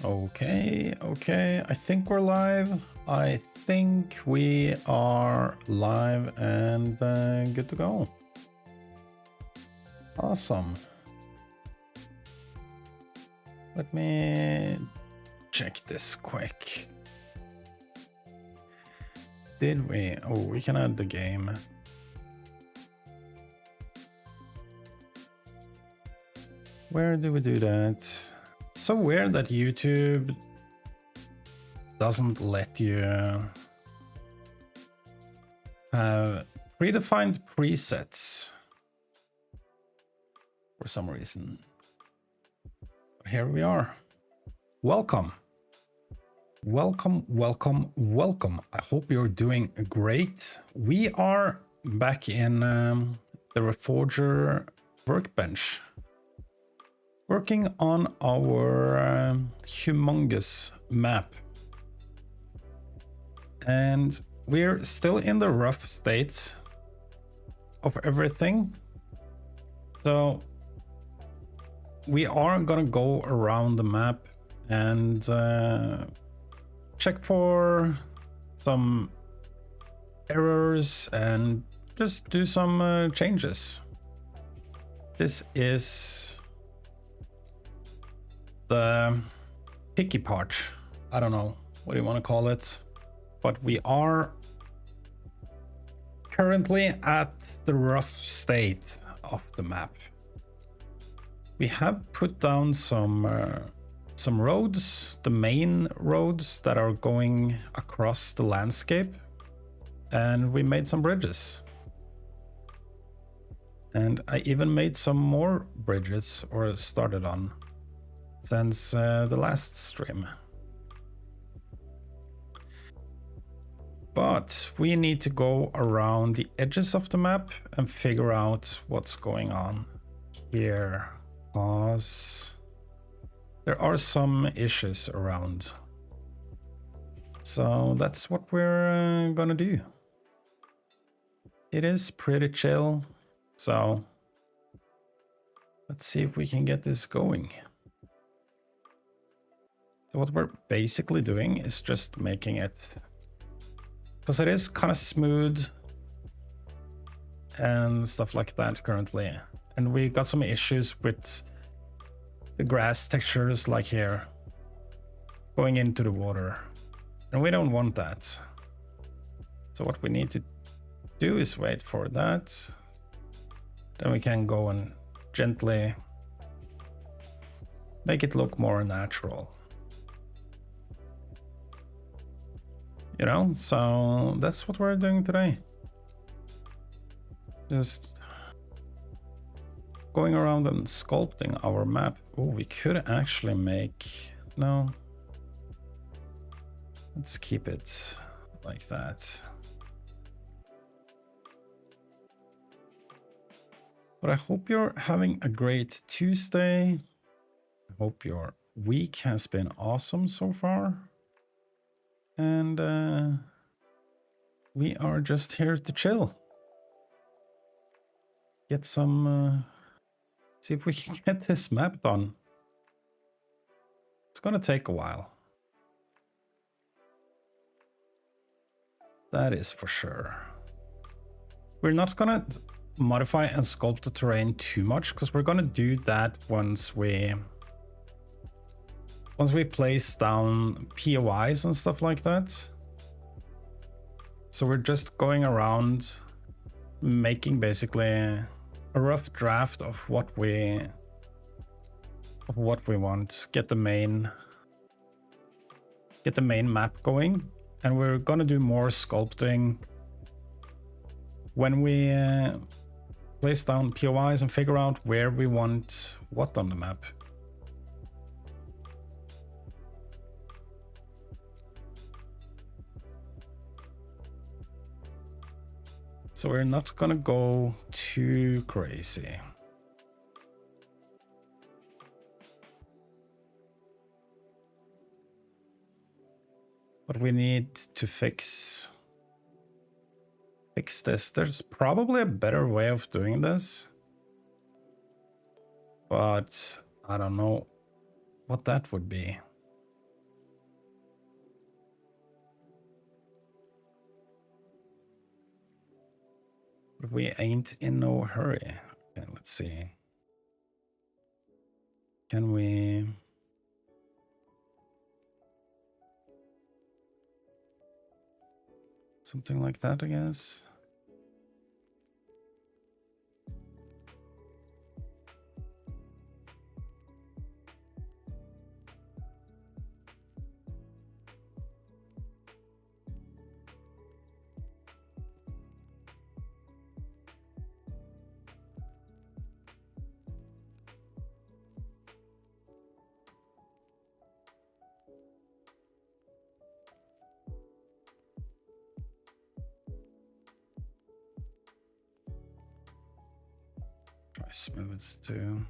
Okay, I think we're live. I think we are live and good to go. Awesome. Let me check this quick. Did we? Oh, we can add the game. Where do we do that? It's so weird that YouTube doesn't let you have predefined presets for some reason. But here we are. Welcome. Welcome. I hope you're doing great. We are back in the Reforger workbench, working on our humongous map. And we're still in the rough state of everything. So we are gonna go around the map and check for some errors and just do some changes. This is the picky part. I don't know what do you want to call it, but we are currently at the rough state of the map. We have put down some roads, the main roads that are going across the landscape, and we made some bridges. And I even made some more bridges, or started on, since the last stream. But we need to go around the edges of the map and figure out what's going on here, because there are some issues around. So that's what we're gonna do. It is pretty chill, so let's see if we can get this going. So what we're basically doing is just making it, because it is kind of smooth and stuff like that currently. And we got some issues with the grass textures, like here, going into the water. And we don't want that. So what we need to do is wait for that. Then we can go and gently make it look more natural. You know, so that's what we're doing today. Just going around and sculpting our map. Oh, we could actually make, no. Let's keep it like that. But I hope you're having a great Tuesday. I hope your week has been awesome so far. And we are just here to chill. Get some, see if we can get this map done. It's gonna take a while. That is for sure. We're not gonna modify and sculpt the terrain too much, because we're gonna do that once we place down POIs and stuff like that. So we're just going around making basically a rough draft of what we want. Get the main map going, and we're gonna do more sculpting when we place down POIs and figure out where we want what on the map. So we're not gonna go too crazy. But we need to fix this. There's probably a better way of doing this, but I don't know what that would be. But we ain't in no hurry. Okay, let's see. Can we... something like that, I guess. Try smooth too.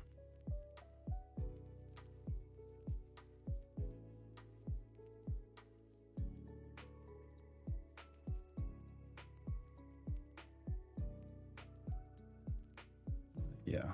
Yeah.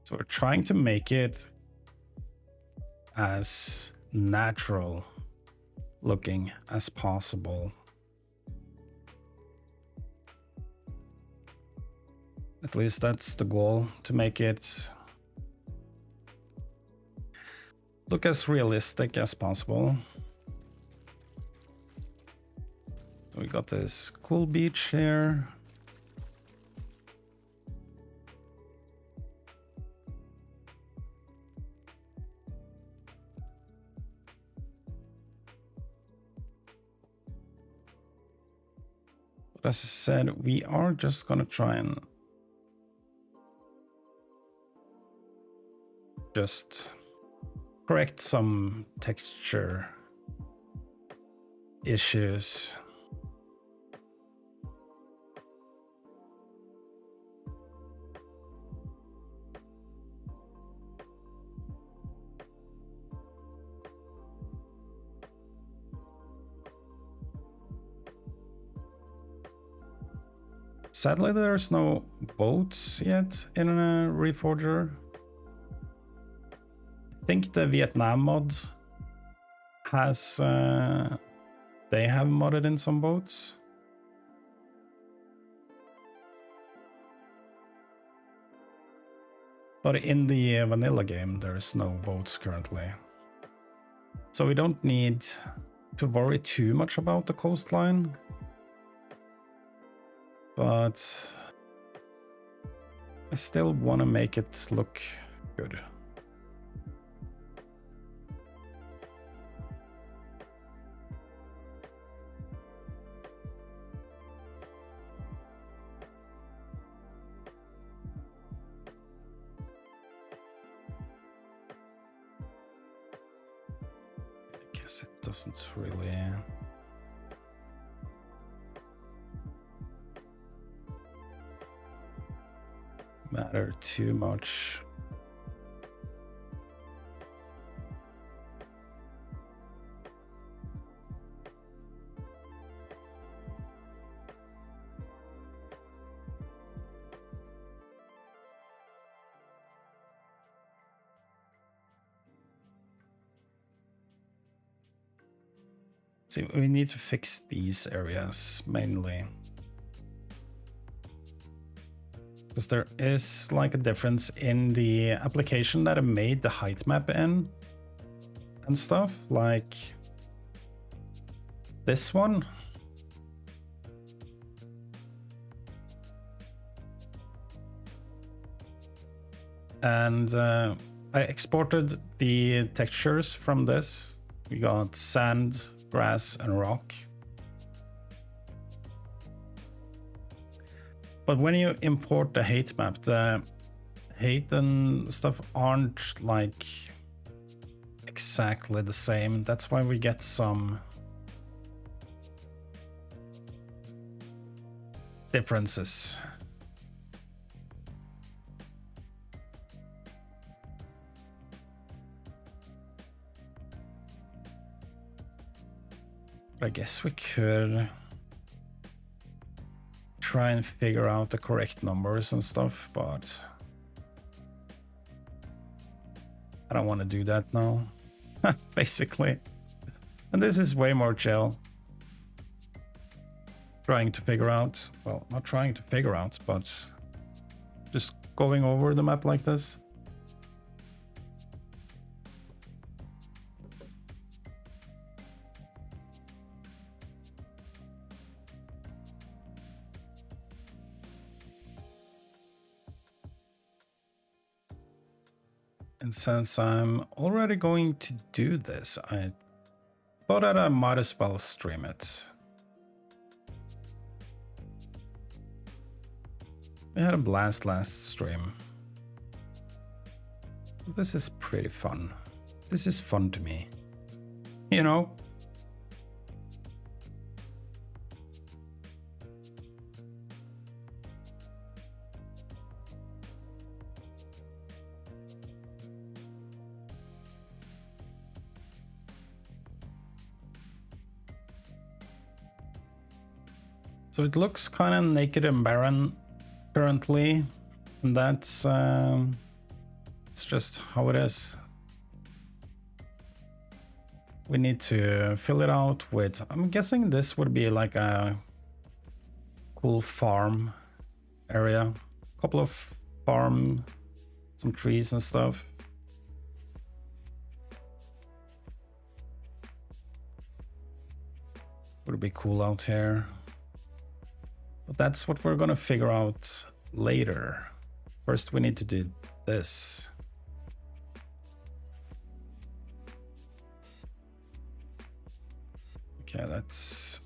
So we're trying to make it as natural looking as possible. At least that's the goal, to make it look as realistic as possible. So we got this cool beach here. But as I said, we are just gonna try and just correct some texture issues. Sadly, there's no boats yet in a Reforger. I think the Vietnam mod has, they have modded in some boats. But in the vanilla game, there's no boats currently. So we don't need to worry too much about the coastline. But I still want to make it look good. I guess it doesn't really... matter too much. See, we need to fix these areas mainly. Because there is like a difference in the application that I made the height map in and stuff, like this one. And I exported the textures from this. We got sand, grass, and rock. But when you import the height map, the height and stuff aren't like exactly the same. That's why we get some differences. But I guess we could try and figure out the correct numbers and stuff, but I don't want to do that now, basically. And this is way more chill. Trying to figure out, well, not trying to figure out, but just going over the map like this. And since I'm already going to do this, I thought that I might as well stream it. We had a blast last stream. This is pretty fun. This is fun to me. You know? So it looks kind of naked and barren currently, and that's it's just how it is. We need to fill it out with, I'm guessing this would be like a cool farm area, a couple of farm, some trees and stuff. Would be cool out here. But that's what we're gonna figure out later. First, we need to do this. Okay, that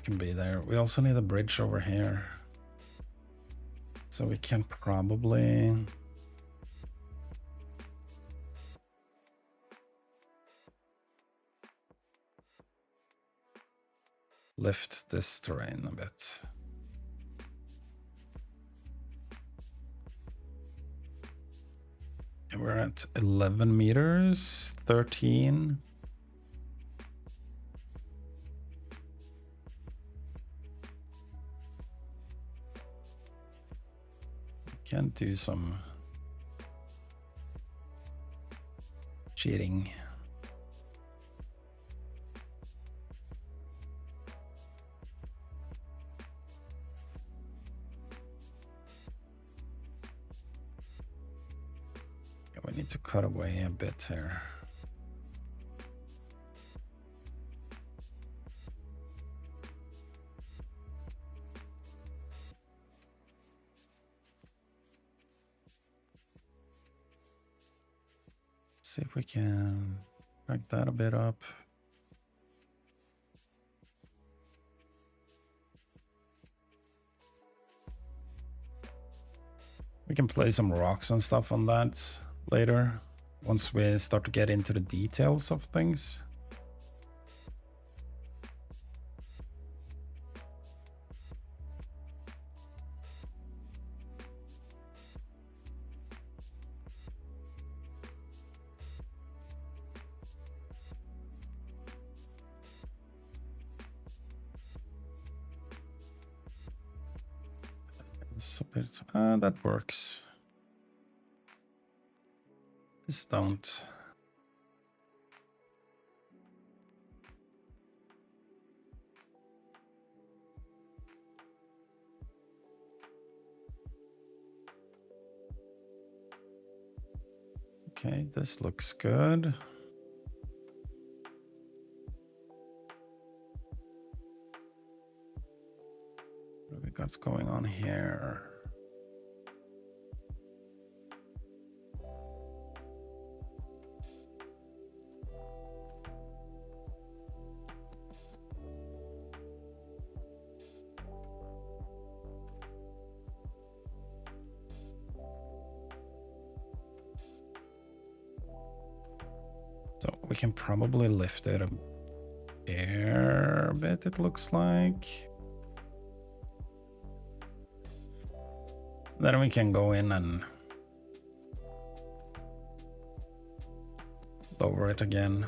can be there. We also need a bridge over here. So we can probably lift this terrain a bit. And we're at 11 meters, 13. Can do some cheating. We need to cut away a bit here. See if we can crank that a bit up. We can play some rocks and stuff on that later, once we start to get into the details of things. A bit, that works. This don't. Okay, this looks good. What have we got going on here? So we can probably lift it a bit, it looks like. Then we can go in and lower it again.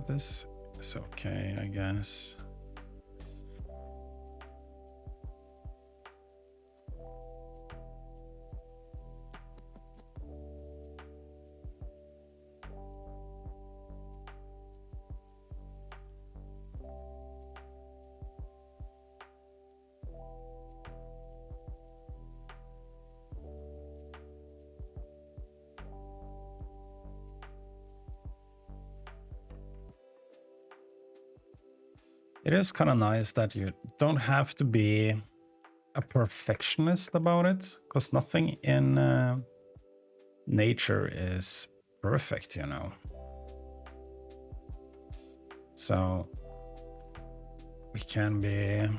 This is okay, I guess. It is kind of nice that you don't have to be a perfectionist about it, because nothing in nature is perfect, you know. So we can be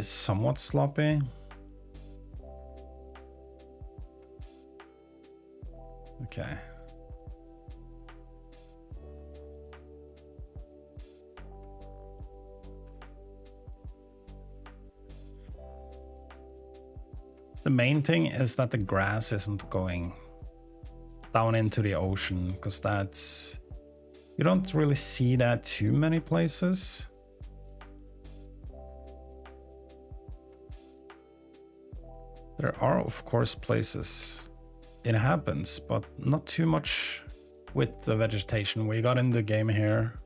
somewhat sloppy. Okay. The main thing is that the grass isn't going down into the ocean, because that's, you don't really see that too many places. There are of course places it happens, but not too much with the vegetation we got in the game here,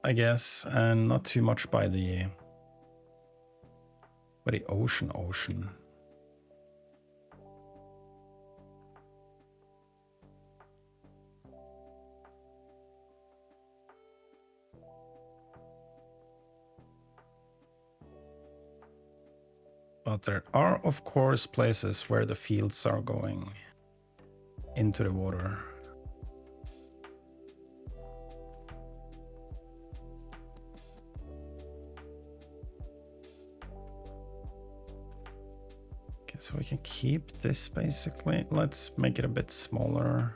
I guess, and not too much by the ocean. But there are of course places where the fields are going into the water. Okay, so we can keep this basically. Let's make it a bit smaller.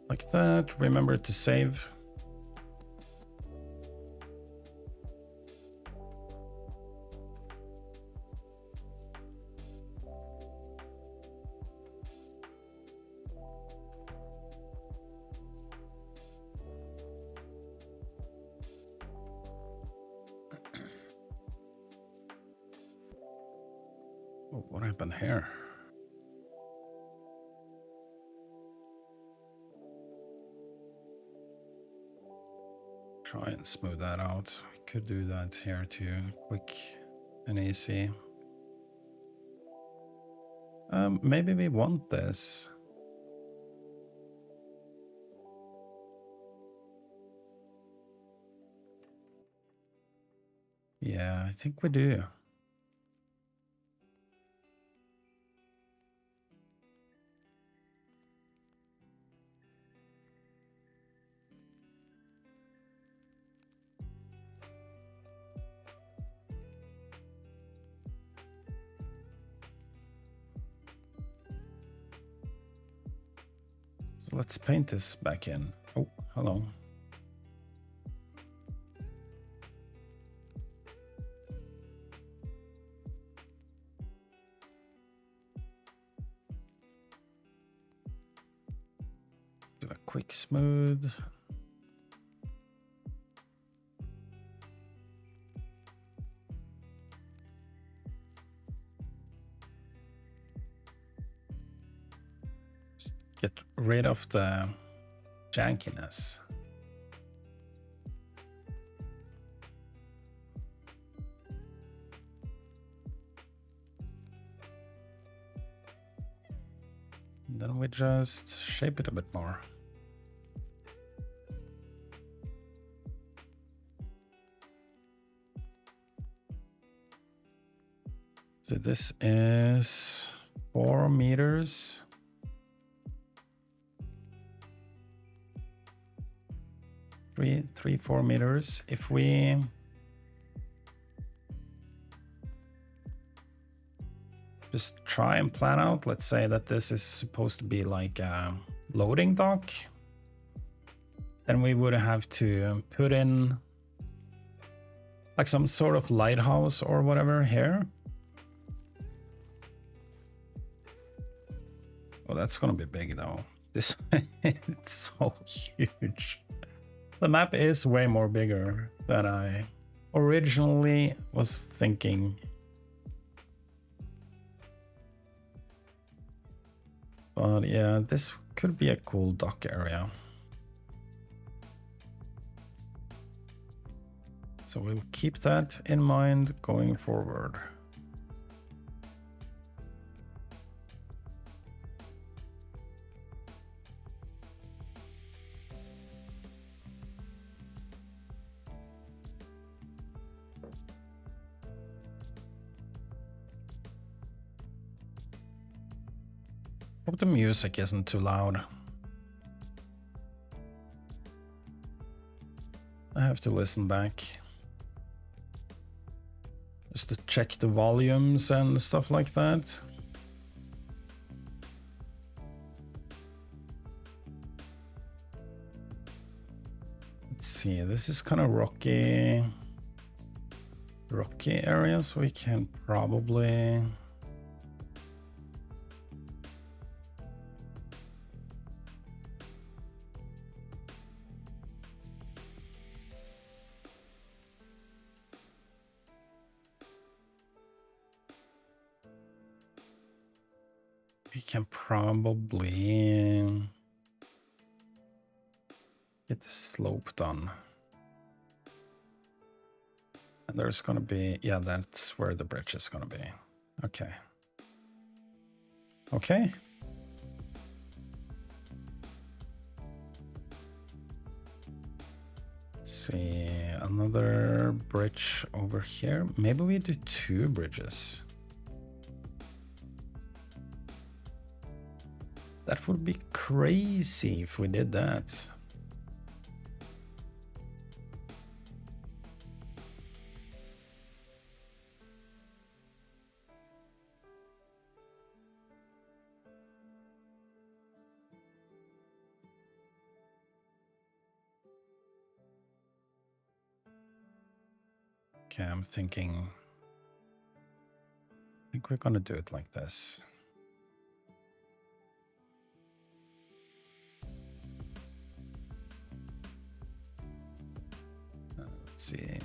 Like that. Remember to save. Oh, what happened here? Try and smooth that out. We could do that here too, quick and easy. Maybe we want this. Yeah, I think we do. So let's paint this back in. Oh, hello. Do a quick smooth. Just get rid of the jankiness. And then we just shape it a bit more. So this is 4 meters. Three, 4 meters. If we just try and plan out. Let's say that this is supposed to be like a loading dock. Then we would have to put in like some sort of lighthouse or whatever here. Oh, that's gonna be big though. This it's so huge. The map is way more bigger than I originally was thinking. But yeah, this could be a cool dock area. So we'll keep that in mind going forward. Hope the music isn't too loud. I have to listen back. Just to check the volumes and stuff like that. Let's see, this is kind of rocky area, so we can probably get the slope done. And there's gonna be, yeah, that's where the bridge is gonna be. Okay. Okay. Let's see, another bridge over here. Maybe we do 2 bridges. That would be crazy if we did that. Okay, I'm thinking, I think we're gonna do it like this. Let's see,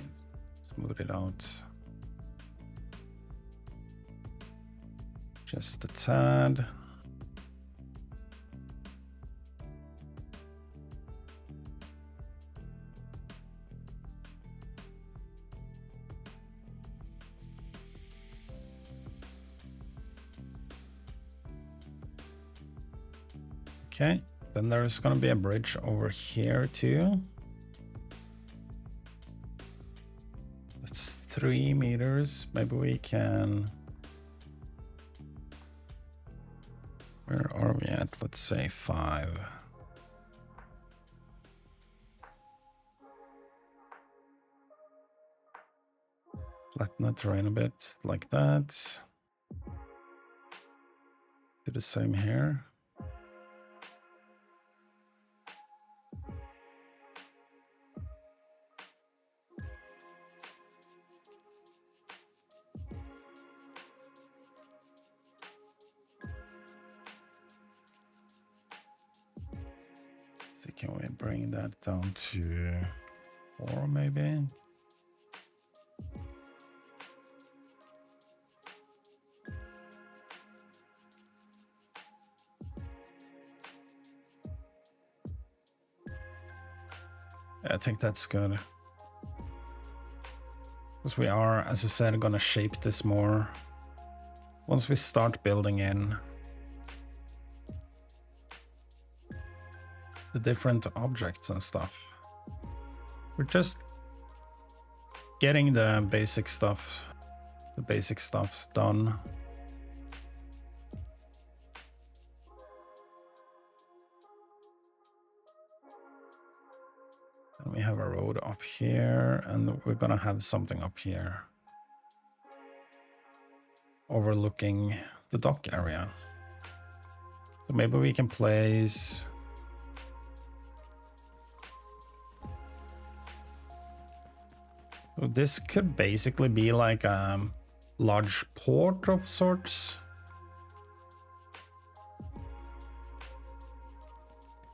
smooth it out. Just a tad. Okay, then there's gonna be a bridge over here too. That's 3 meters. Maybe we can. Where are we at? Let's say 5. Flatten the terrain a bit like that. Do the same here. So can we bring that down to 4 maybe? I think that's good. Because we are, as I said, gonna shape this more once we start building in the different objects and stuff. We're just getting the basic stuff done. And we have a road up here, and we're gonna have something up here overlooking the dock area. So maybe we can place... So this could basically be like a large port of sorts.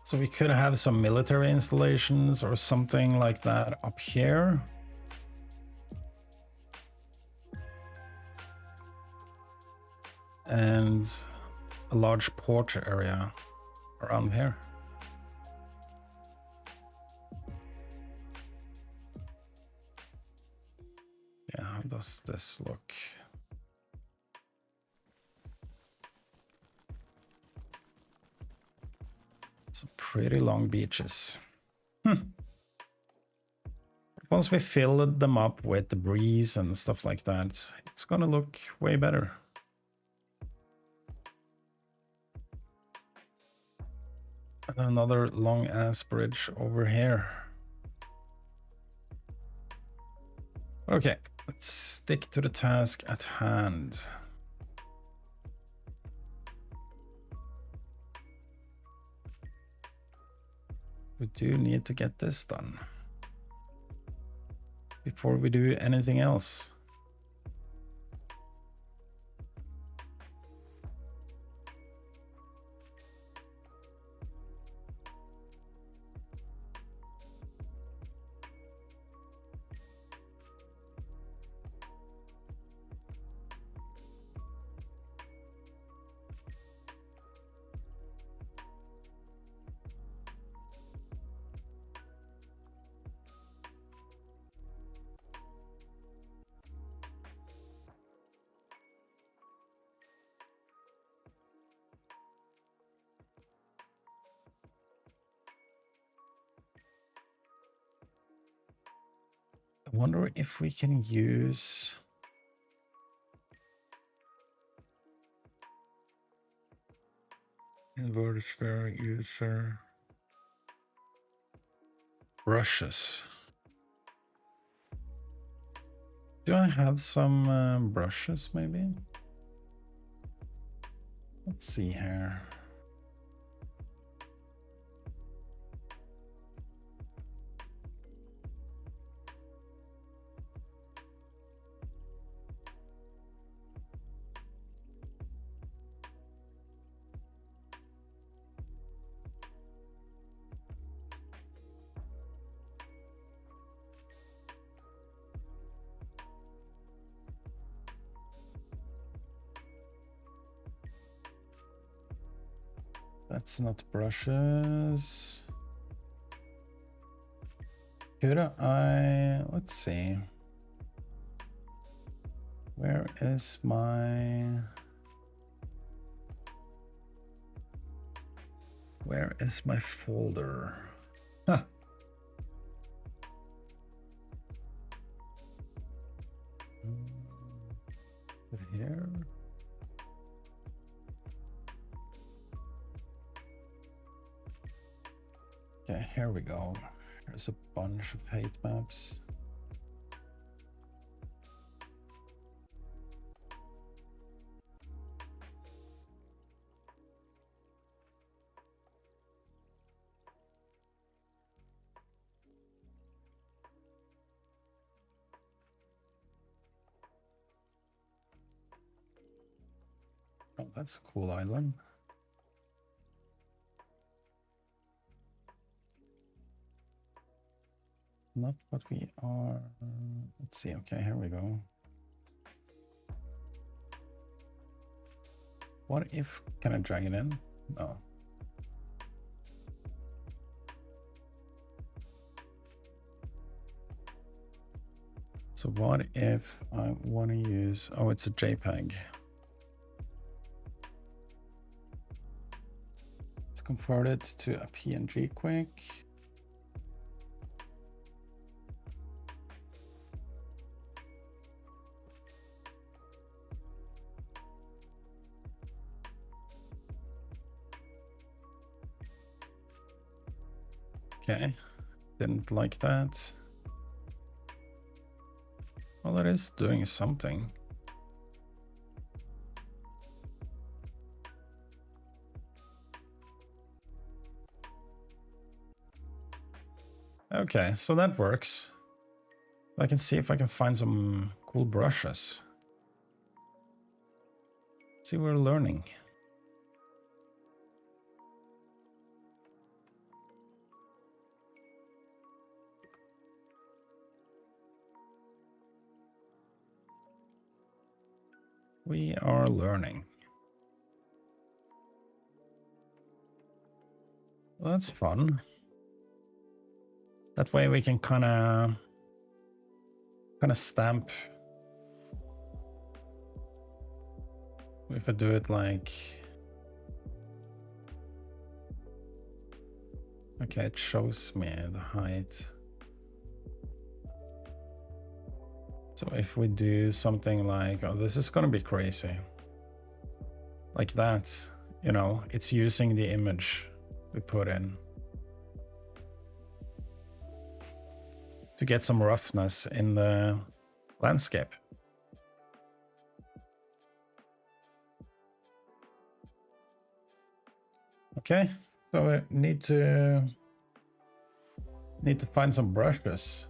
So we could have some military installations or something like that up here. And a large port area around here. Yeah, how does this look? Some pretty long beaches. Once we fill them up with debris and stuff like that, it's gonna look way better. And another long ass bridge over here. Okay, let's stick to the task at hand. We do need to get this done before we do anything else. I wonder if we can use inverted sphere user brushes. Do I have some brushes maybe? Let's see here. That's not brushes. Could I, let's see. Where is my folder? Huh. Here. Okay, here we go. There's a bunch of hate maps. Oh, that's a cool island. Not what we are. Let's see. Okay, here we go. What if, can I drag it in? No. So what if I want to use, oh, it's a JPEG. Let's convert it to a PNG quick. Okay, didn't like that. Well, it is doing something. Okay, so that works. I can see if I can find some cool brushes. See, we're learning. We are learning. Well, that's fun. That way we can kind of stamp. If I do it like, okay, it shows me the height. So if we do something like, oh, this is gonna be crazy. Like that, you know, it's using the image we put in to get some roughness in the landscape. Okay, so I need to find some brushes.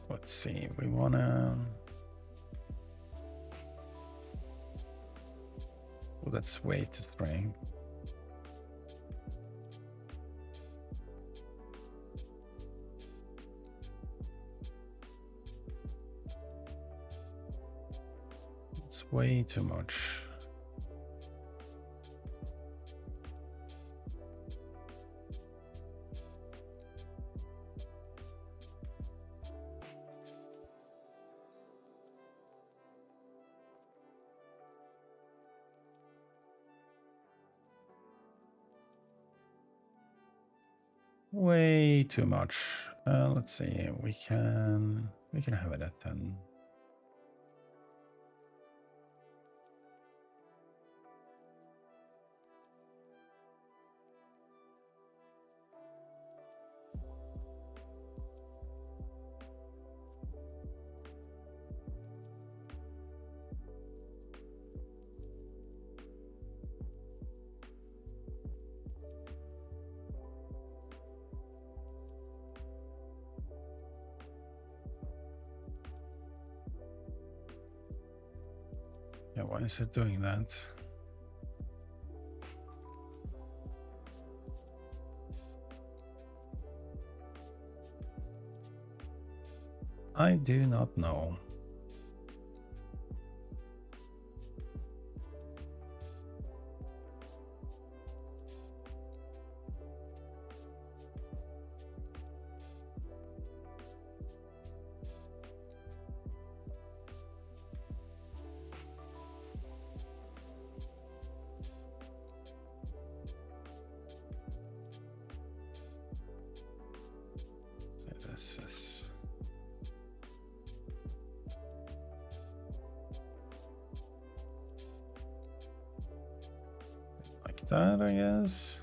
Let's see, we wanna... Oh, that's way too strong. It's way too much. Way too much. Let's see. We can have it at 10. Yeah, why is it doing that? I do not know. So this is... like that, I guess.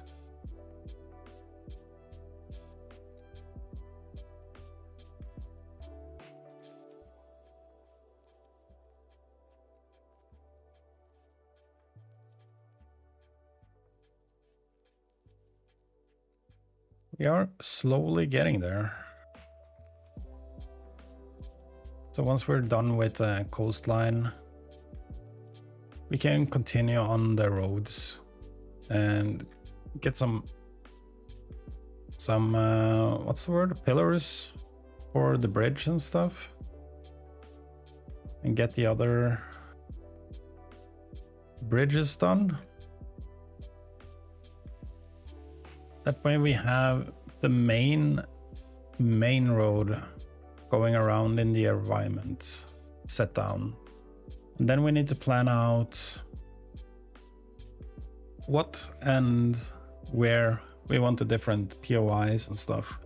We are slowly getting there. So once we're done with the coastline, we can continue on the roads and get some what's the word? Pillars for the bridge and stuff. And get the other bridges done. That way we have the main road going around in the environment set down. And then we need to plan out what and where we want the different POIs and stuff.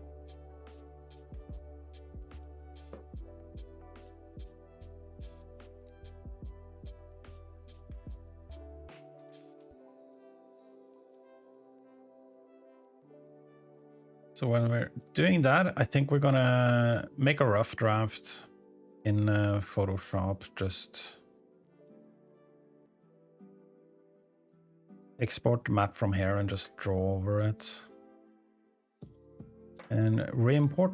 So when we're doing that, I think we're gonna make a rough draft in Photoshop. Just export the map from here and just draw over it. And re-import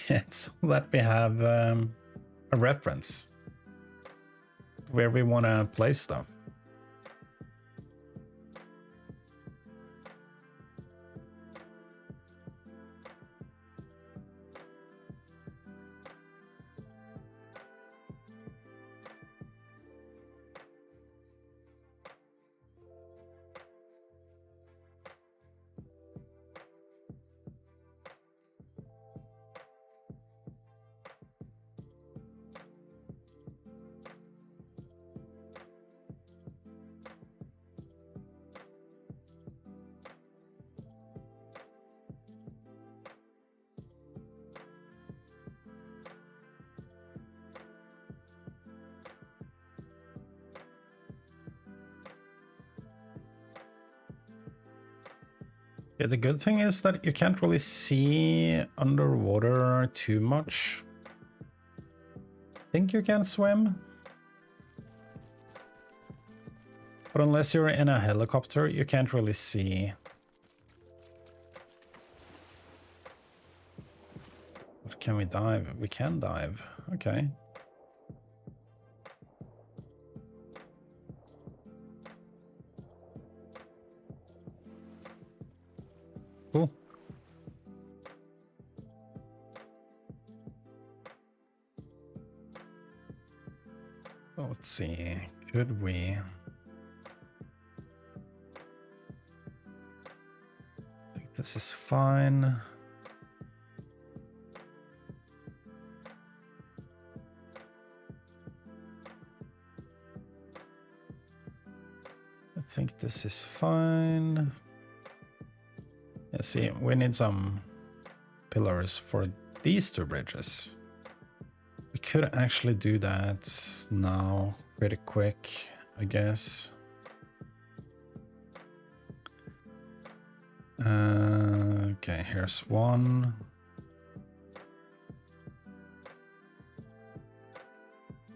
it so that we have a reference where we want to place stuff. Yeah, the good thing is that you can't really see underwater too much. Think you can swim? But unless you're in a helicopter, you can't really see. But can we dive? We can dive. Okay. Cool. Well, let's see. Could we? I think this is fine. I think this is fine. Yeah, see, we need some pillars for these two bridges. We could actually do that now pretty quick, I guess. Okay, here's one.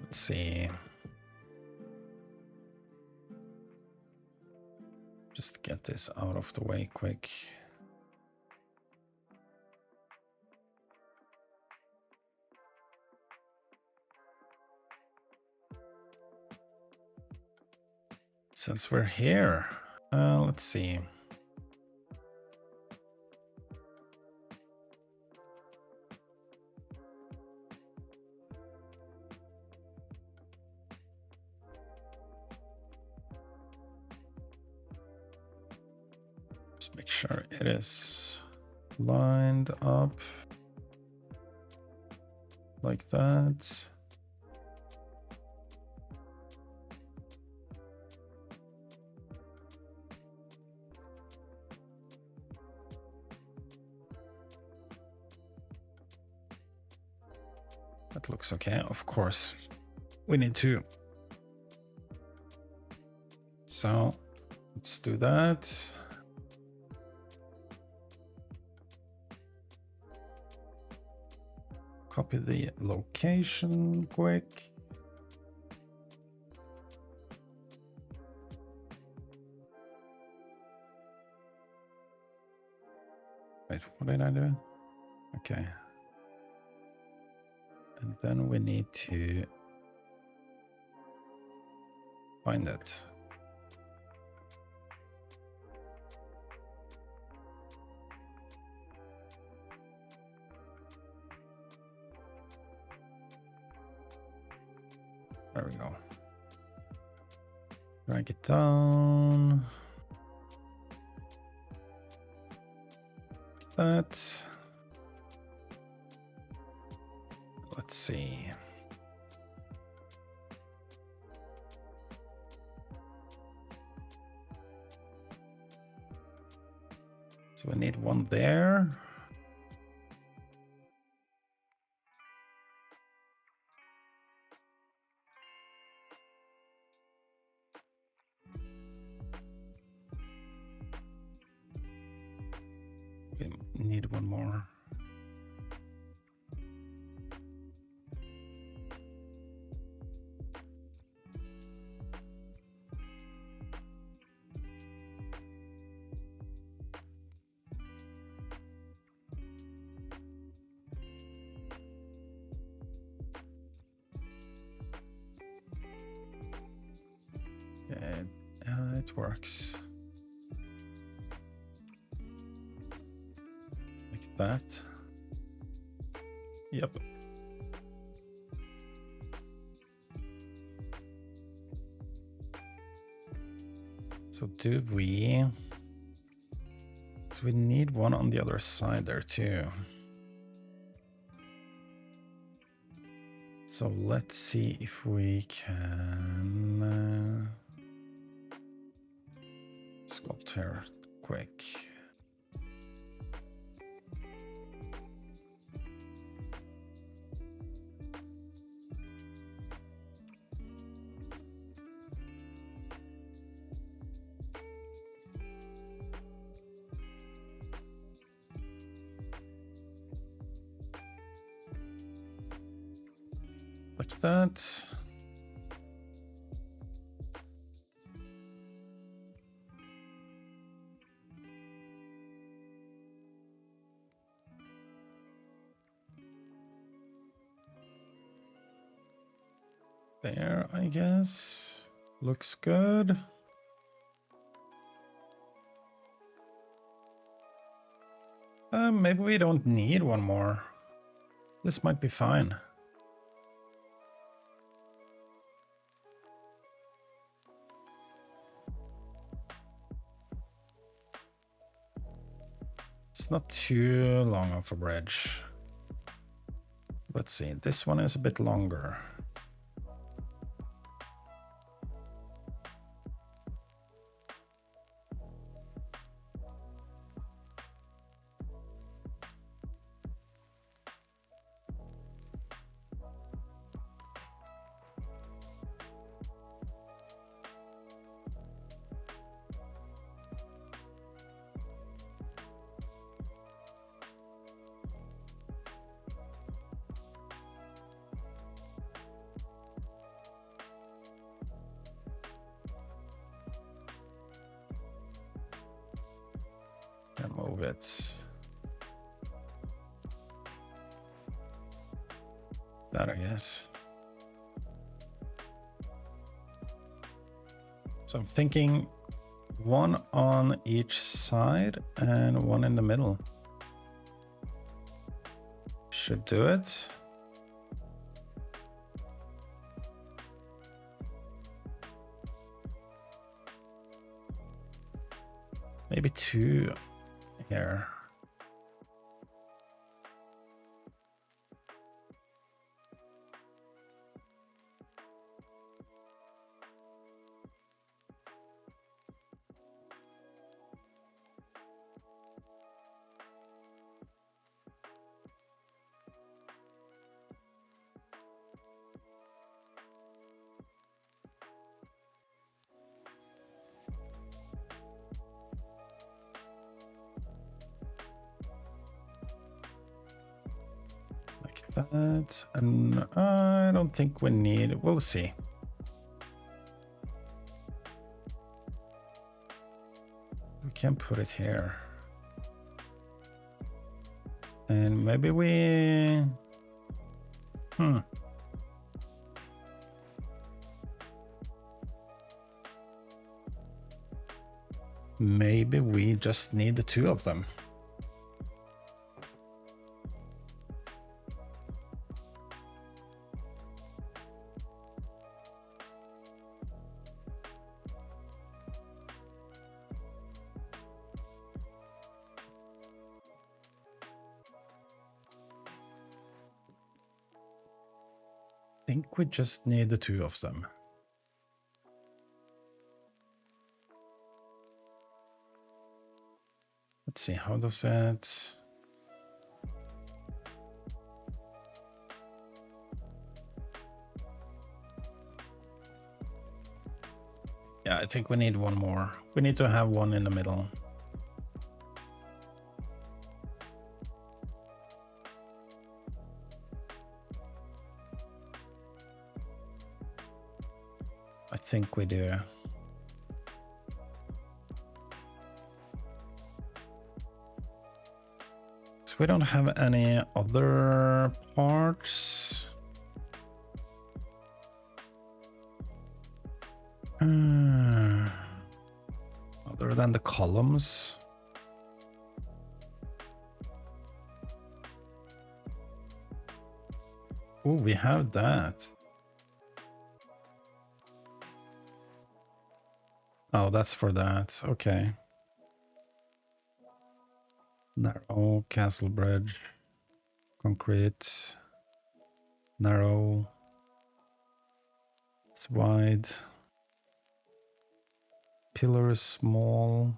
Let's see. Just get this out of the way quick. Since we're here, let's see. Just make sure it is lined up like that. That looks okay. Of course, we need to. So let's do that. Copy the location quick. Wait, what did I do? Okay. And then we need to find it. There we go. Drag it down. That. Let's see. So we need one there. need one more. It works. Like that. Yep. So do we... So we need one on the other side there too. So let's see if we can sculpt here quick. Like that. There, I guess. Looks good. Maybe we don't need one more. This might be fine. It's not too long of a bridge. Let's see, this one is a bit longer. And move it. That, I guess. So I'm thinking one on each side and one in the middle. Should do it. Maybe two here. That, and I don't think we need, we'll see. We can put it here. And maybe we, maybe we just need the two of them. I think we just need the two of them. Let's see, how does it... Yeah, I think we need one more. We need to have one in the middle. think we do. So we don't have any other parts. Other than the columns. Oh, we have that. Oh, that's for that. Okay. Narrow, castle bridge, concrete, narrow, it's wide, pillars small.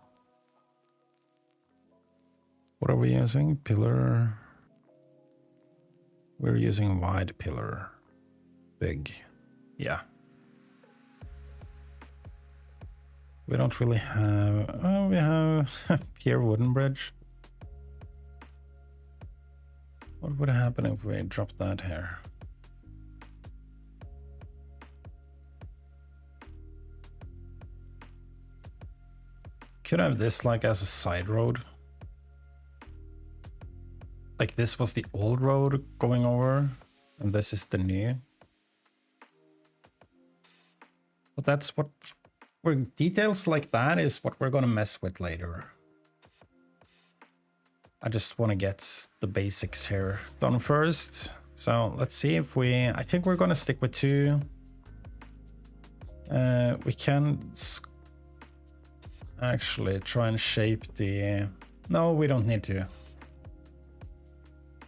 What are we using? Pillar. We're using wide pillar. Big. Yeah. We don't really have... Oh, we have pier wooden bridge. What would happen if we dropped that here? Could have this like as a side road. Like this was the old road going over, and this is the new. But that's what... Details like that is what we're gonna mess with later. I just want to get the basics here done first. So let's see if we... I think we're gonna stick with 2. We can actually try and shape the... No, we don't need to.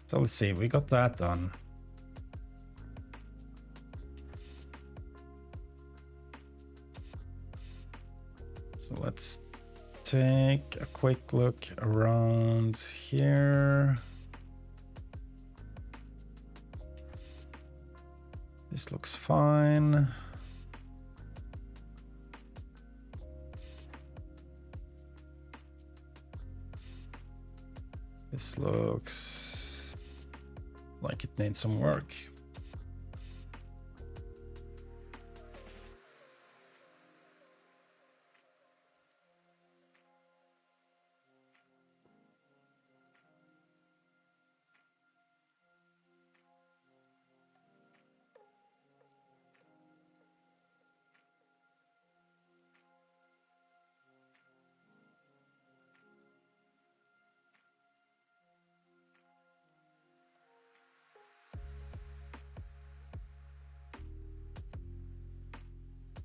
So let's see, we got that done. So let's take a quick look around here. This looks fine. This looks like it needs some work.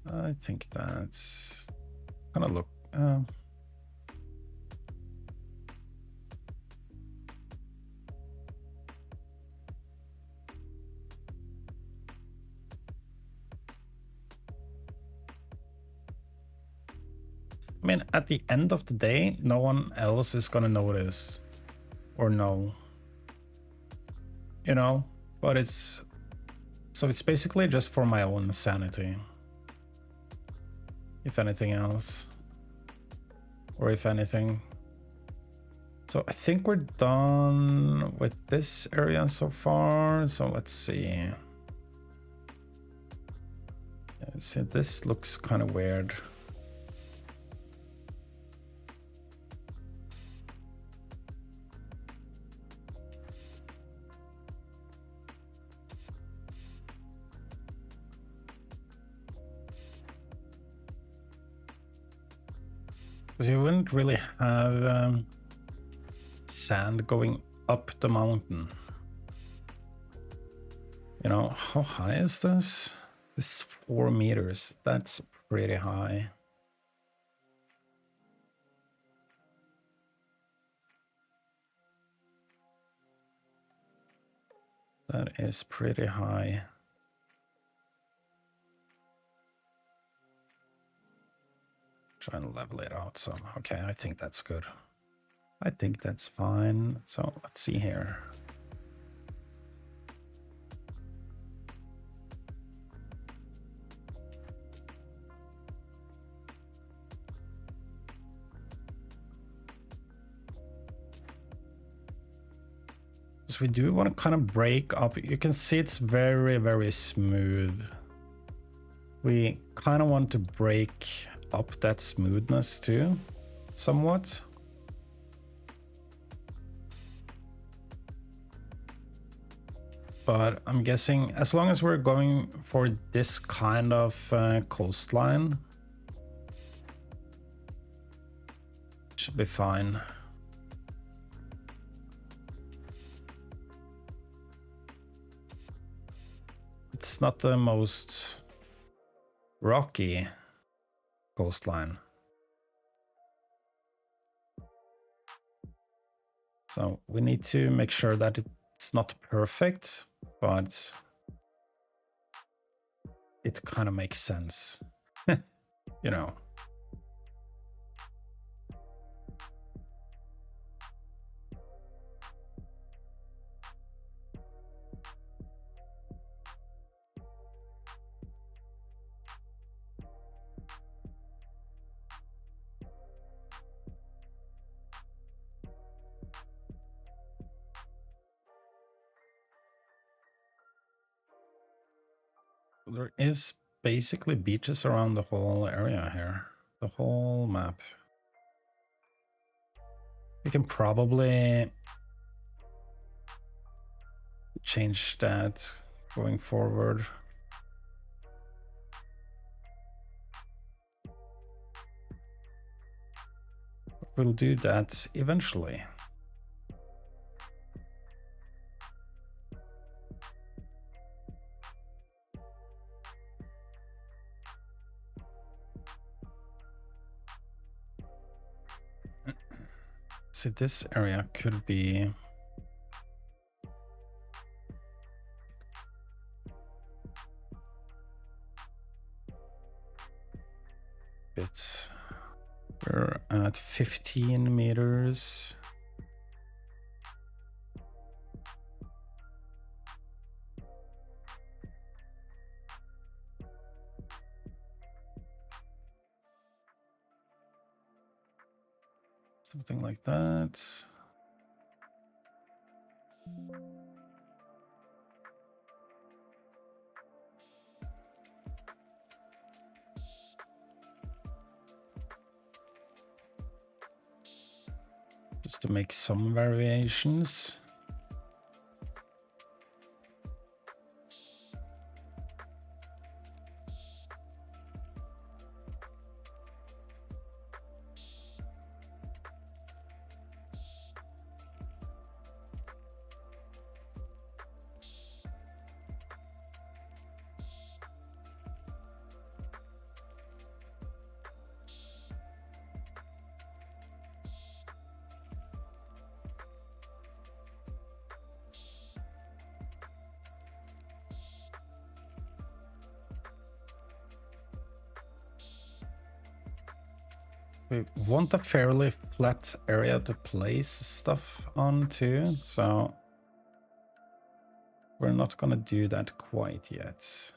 I think that's gonna look... I mean, at the end of the day, no one else is gonna notice or know, you know, but it's... So it's basically just for my own sanity. If anything else, or if anything. So I think we're done with this area so far. So let's see. Let's see, this looks kind of weird. You wouldn't really have sand going up the mountain. You know, how high is this? This is 4 meters. That's pretty high. That is pretty high. Try and level it out some. Okay, I think that's good. I think that's fine. So let's see here. So we do want to kind of break up. You can see it's very, very smooth. We kind of want to break up that smoothness too, somewhat. But I'm guessing as long as we're going for this kind of coastline, should be fine. It's not the most rocky coastline. So we need to make sure that it's not perfect, but it kind of makes sense, you know. There is basically beaches around the whole area here, the whole map. We can probably change that going forward. We'll do that eventually. See, this area could be bit. We're at 15 meters. Something like that. Just to make some variations. We want a fairly flat area to place stuff on too, so we're not gonna do that quite yet.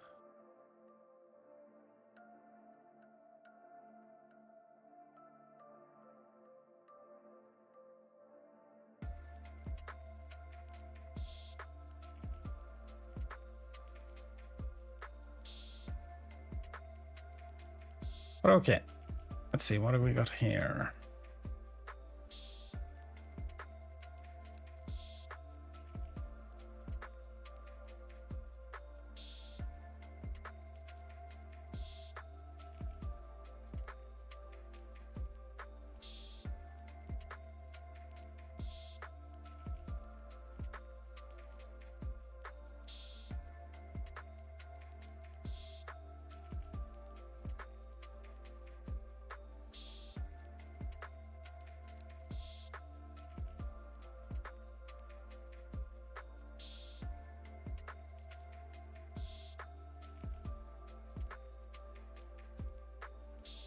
But okay, let's see, what do we got here?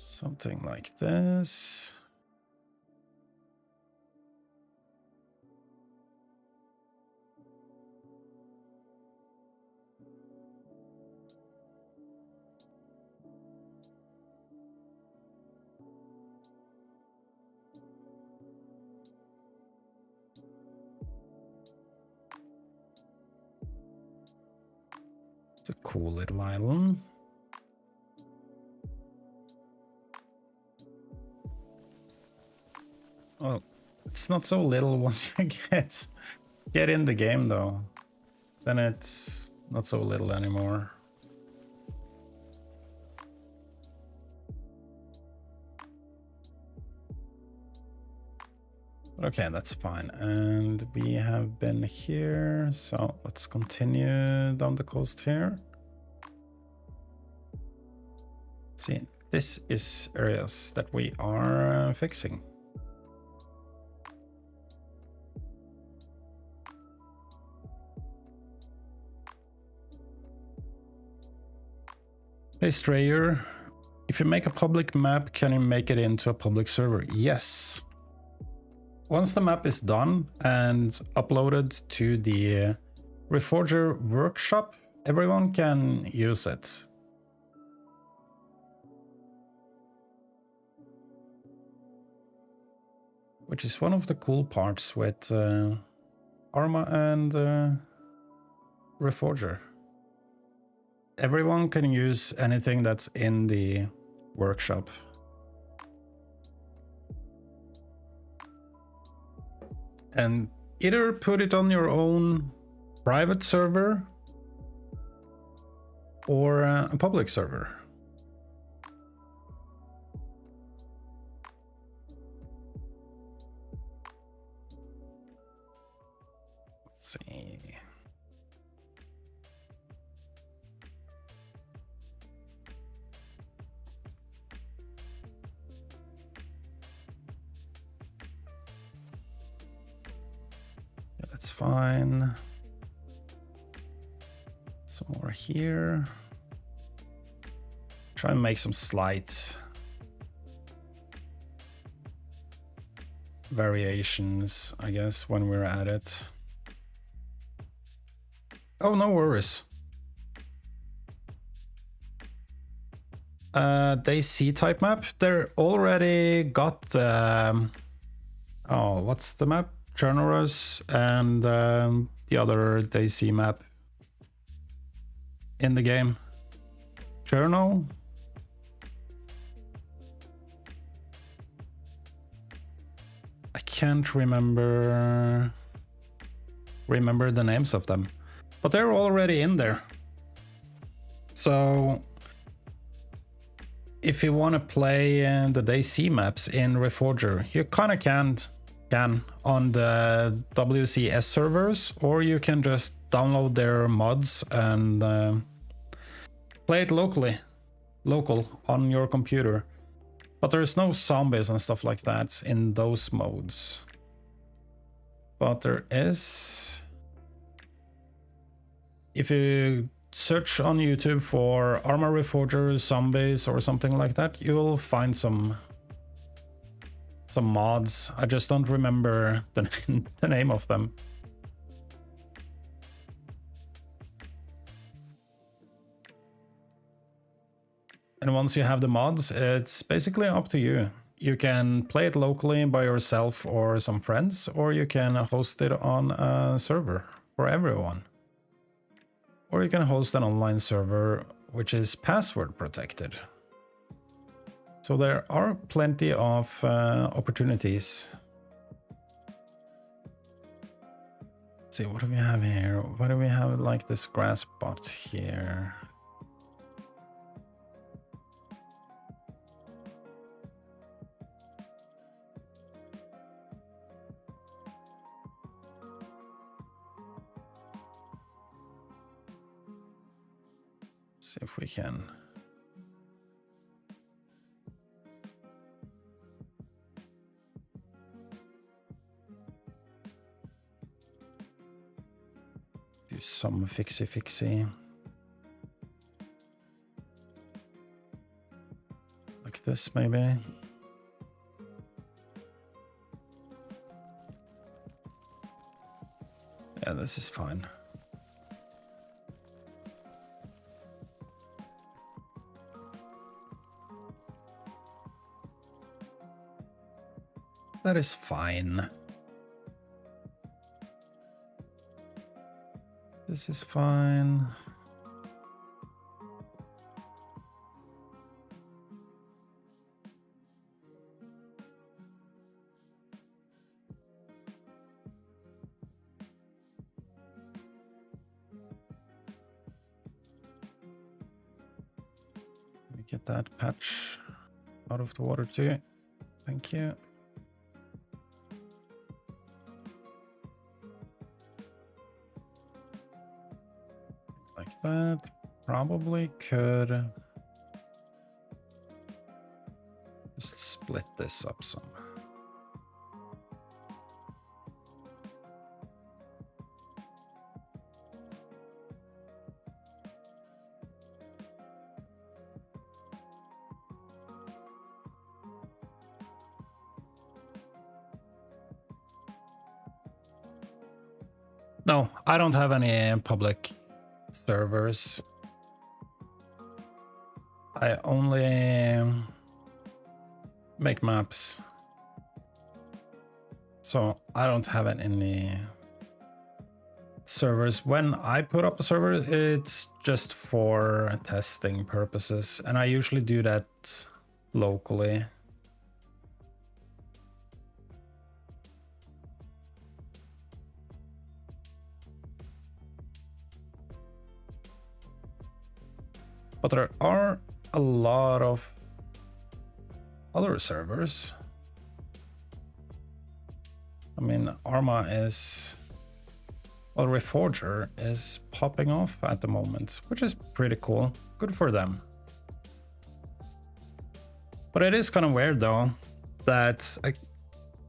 Something like this. It's a cool little island. Well, it's not so little once you get in the game though. Then it's not so little anymore. Okay, that's fine. And we have been here, so let's continue down the coast here. See, this is areas that we are fixing. Hey Strayer, if you make a public map, can you make it into a public server? Yes. Once the map is done and uploaded to the Reforger workshop, everyone can use it. Which is one of the cool parts with Arma and Reforger. Everyone can use anything that's in the workshop. And either put it on your own private server or a public server. Let's see. Yeah, that's fine. Some more here. Try and make some slight variations, I guess, when we're at it. Oh, no worries. They C type map. They're already got oh, what's the map? Journalers and the other DayZ map in the game. Journal. I can't remember the names of them, but they're already in there. So if you want to play the DayZ maps in Reforger, you kind of can on the WCS servers, or you can just download their mods and play it local on your computer. But there's no zombies and stuff like that in those modes. But there is, if you search on YouTube for Arma Reforger zombies or something like that, you will find some mods. I just don't remember the name of them. And once you have the mods, it's basically up to you. You can play it locally by yourself or some friends, or you can host it on a server for everyone. Or you can host an online server which is password protected. So there are plenty of opportunities. Let's see, what do we have here? What do we have, like this grass spot here? See if we can. Do some fixie. Like this, maybe. Yeah, this is fine. That is fine. This is fine. Get that patch out of the water too. Thank you. Like that. Probably could just split this up some. No, I don't have any public servers. I only make maps. So I don't have any servers. When I put up a server, it's just for testing purposes. And I usually do that locally. But there are a lot of other servers. I mean, Arma is... Well, Reforger is popping off at the moment, which is pretty cool. Good for them. But it is kind of weird, though, that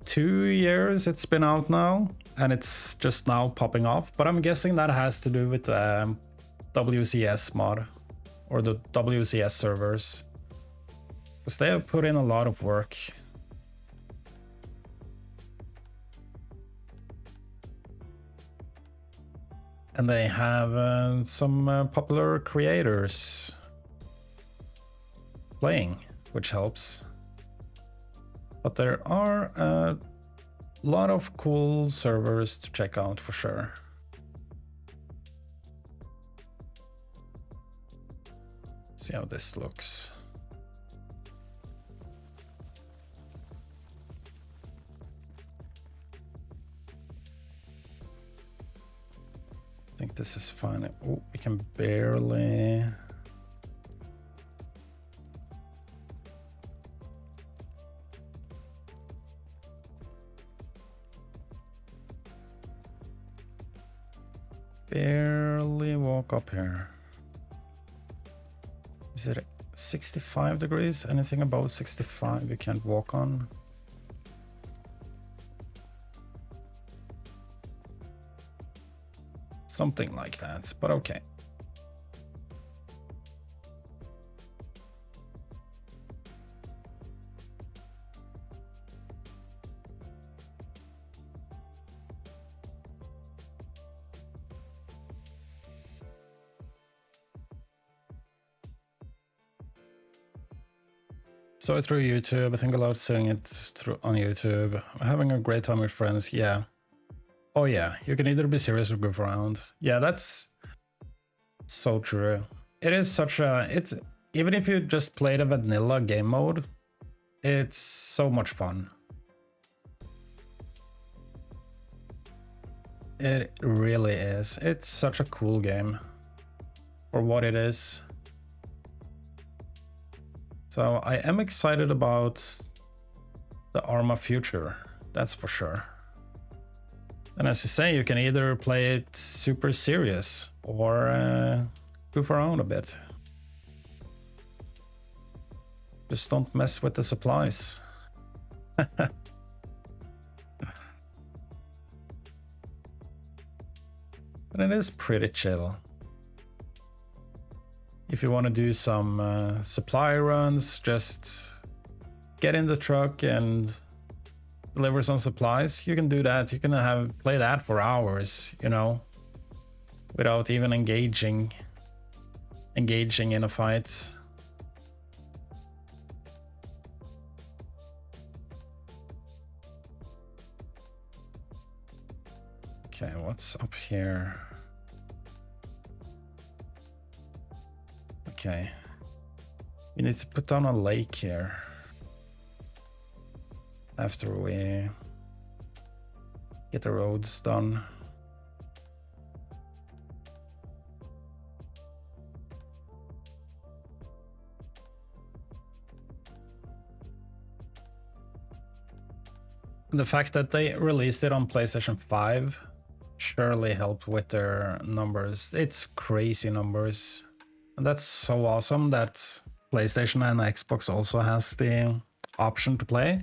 2 years it's been out now, and it's just now popping off. But I'm guessing that has to do with WCS mod. Or the WCS servers, because they have put in a lot of work. And they have some popular creators playing, which helps. But there are a lot of cool servers to check out for sure. See how this looks. I think this is fine. Oh, we can barely. Barely walk up here. Is it 65 degrees? Anything above 65 you can't walk on? Something like that, but okay. So through YouTube, I think a lot seeing it through on YouTube. Having a great time with friends, yeah. Oh yeah, you can either be serious or goof around. Yeah, that's so true. It is such a, it's, even if you just play the vanilla game mode, it's so much fun. It really is. It's such a cool game for what it is. So I am excited about the Arma future, that's for sure. And as you say, you can either play it super serious or goof around a bit. Just don't mess with the supplies. But it is pretty chill. If you want to do some supply runs, just get in the truck and deliver some supplies. You can do that. You can play that for hours, you know, without even engaging in a fight. Okay, what's up here? Okay, we need to put down a lake here after we get the roads done. The fact that they released it on PlayStation 5 surely helped with their numbers. It's crazy numbers. And that's so awesome that PlayStation and Xbox also has the option to play.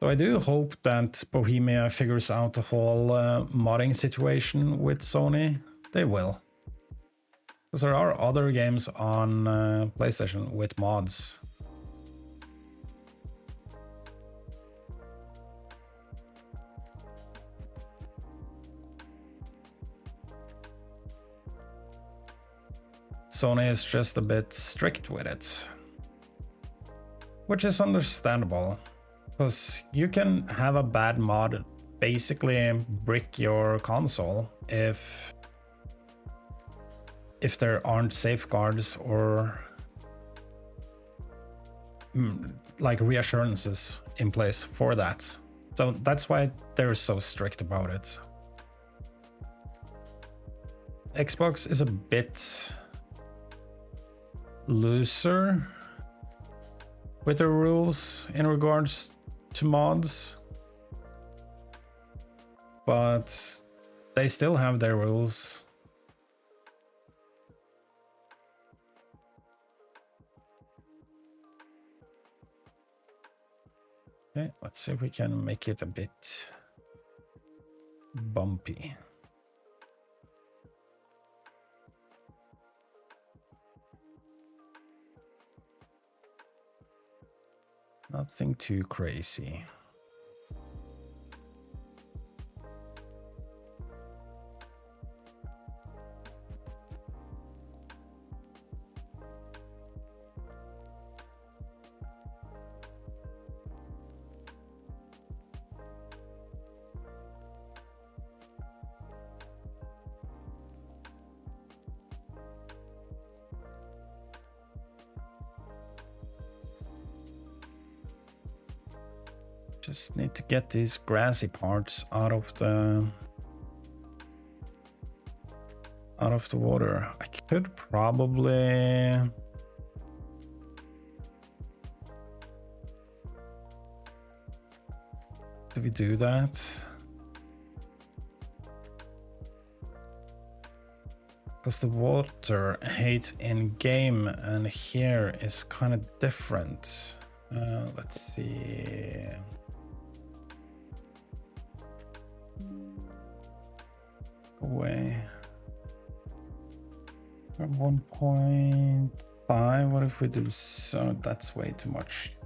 So I do hope that Bohemia figures out the whole modding situation with Sony. They will. Because there are other games on PlayStation with mods. Sony is just a bit strict with it, which is understandable, because you can have a bad mod basically brick your console if there aren't safeguards or like reassurances in place for that. So that's why they're so strict about it. Xbox is a bit looser with the rules in regards to mods, but they still have their rules. Okay, let's see if we can make it a bit bumpy. Nothing too crazy. Just need to get these grassy parts out of the water. I could probably do we do that? Because the water height in game and here is kind of different. Let's see. Away from 1.5. What if we do so? That's way too much.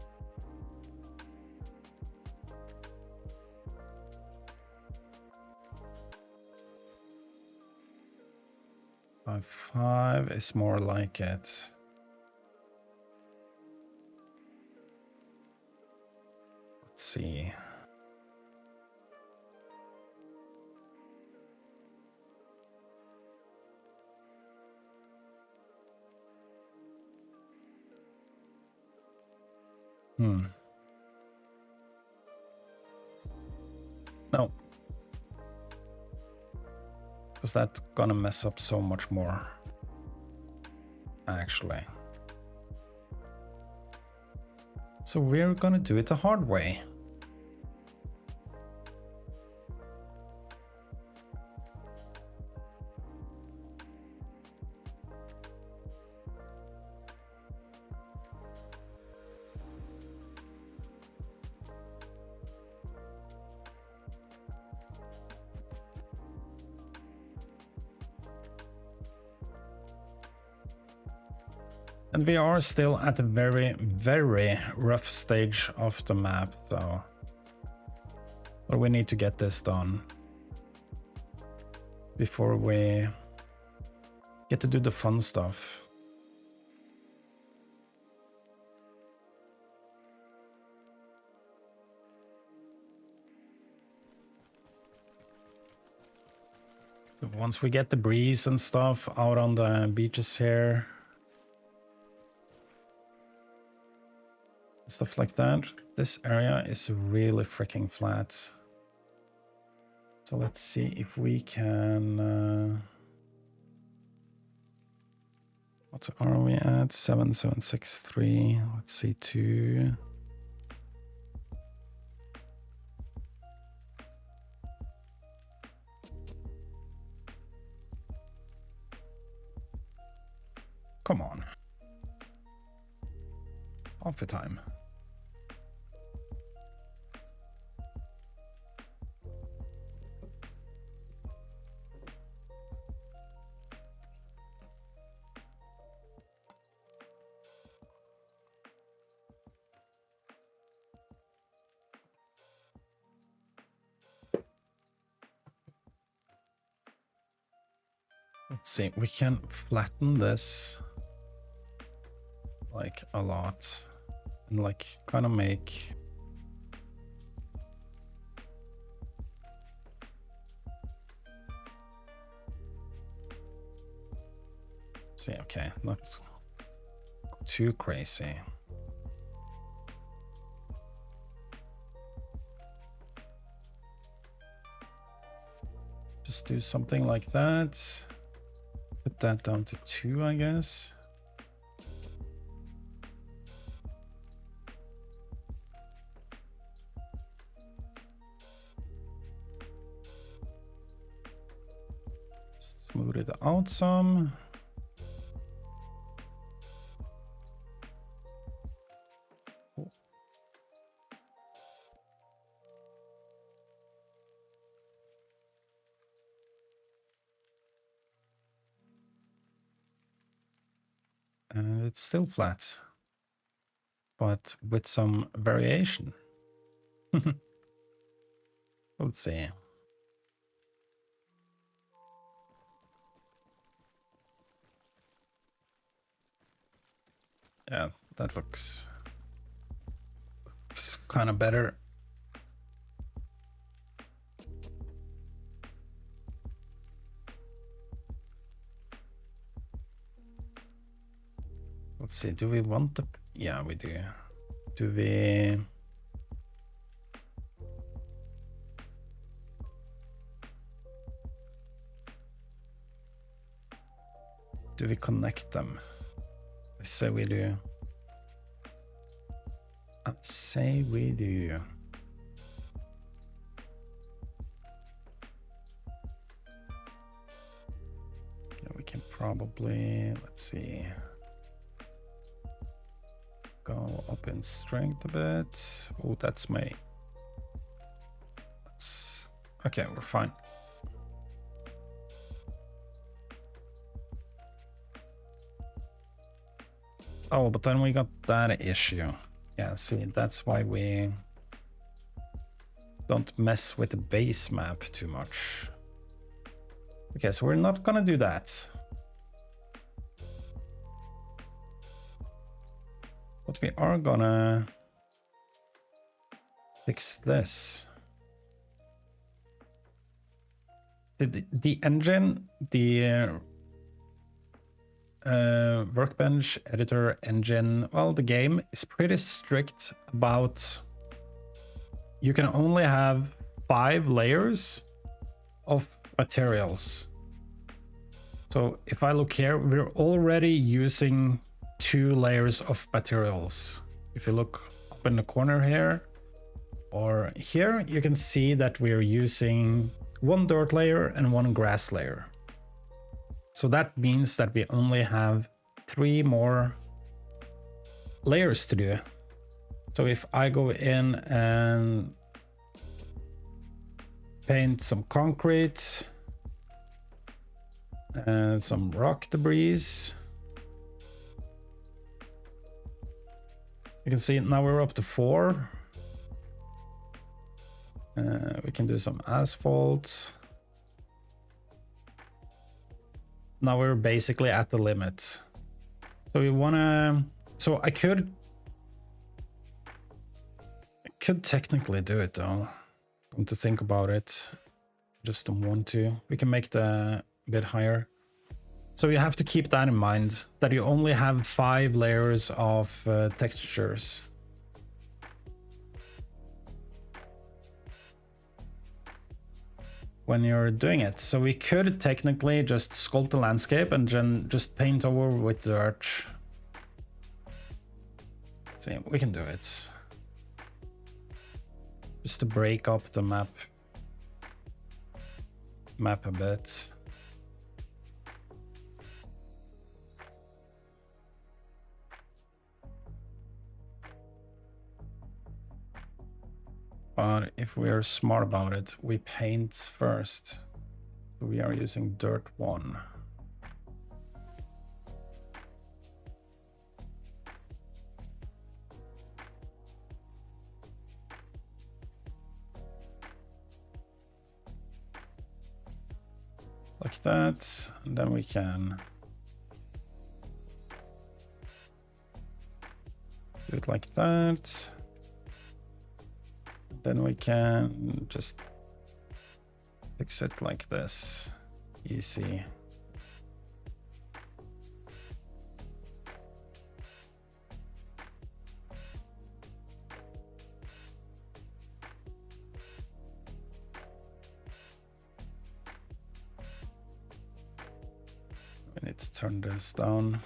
Five is more like it. Let's see. No. Because that's gonna mess up so much more. Actually. So we're gonna do it the hard way. And we are still at a very, very rough stage of the map, though. But we need to get this done before we get to do the fun stuff. So once we get the breeze and stuff out on the beaches here, stuff like that, this area is really freaking flat. So let's see if we can what are we at? 7763. Let's see, 2 Come on. Half the time. Let's see, we can flatten this like a lot and like kind of make see, okay, not too crazy. Just do something like that. Put that down to 2, I guess. Smooth it out some. And it's still flat, but with some variation. Let's see. Yeah, that looks kind of better. Let's see, do we want the... Yeah, we do. Do we... Do we connect them? I say we do. I say we do. Yeah, we can probably... Let's see. Go up in strength a bit. Oh, that's my... Okay, we're fine. Oh, but then we got that issue. Yeah, see, that's why we don't mess with the base map too much. Okay, so we're not gonna do that. But we are gonna fix this. The engine, the workbench editor engine, well, the game is pretty strict about you can only have 5 layers of materials. So if I look here, we're already using 2 layers of materials. If you look up in the corner here or here, you can see that we're using 1 dirt layer and 1 grass layer. So that means that we only have 3 more layers to do. So if I go in and paint some concrete and some rock debris, you can see now we're up to 4. We can do some asphalt. Now we're basically at the limit. So we wanna, so I could technically do it though. Come to think about it, just don't want to. We can make the bit higher. So you have to keep that in mind, that you only have 5 layers of textures. When you're doing it. So we could technically just sculpt the landscape and then just paint over with dirt. Let's see, we can do it. Just to break up the map a bit. But if we are smart about it, we paint first. So we are using dirt 1. Like that, and then we can do it like that. Then we can just fix it like this. Easy. We need to turn this down.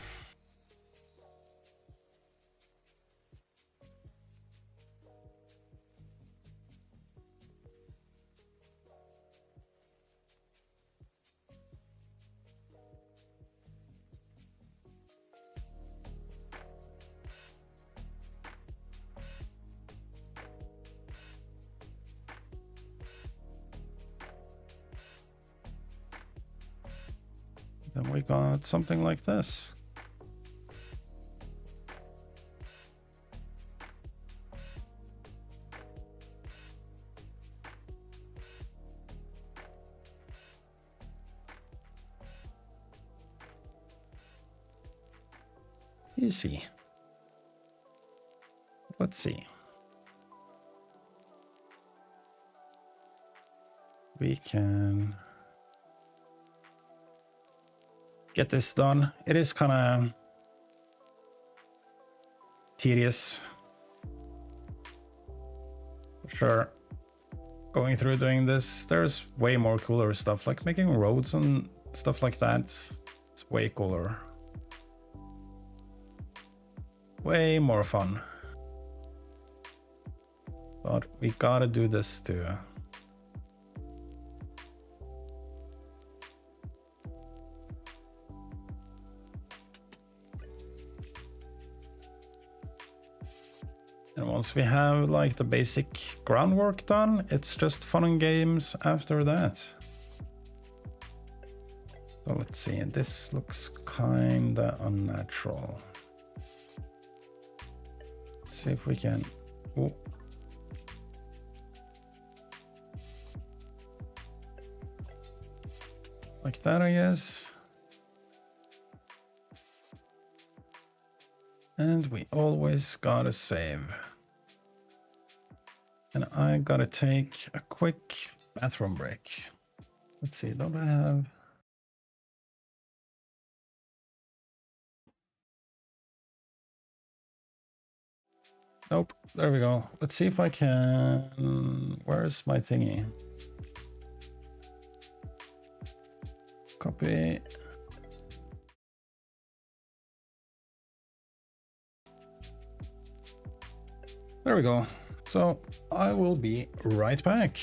Then we got something like this. Easy. Let's see. We can get this done. It is kind of tedious, for sure. Going through doing this, there's way more cooler stuff, like making roads and stuff like that. It's way cooler. Way more fun. But we gotta do this too. And once we have like the basic groundwork done, it's just fun and games after that. So let's see, this looks kinda unnatural. Let's see if we can... Ooh. Like that, I guess. And we always gotta save. And I gotta take a quick bathroom break. Let's see, don't I have... Nope, there we go. Let's see if I can... Where's my thingy? Copy. There we go. So I will be right back.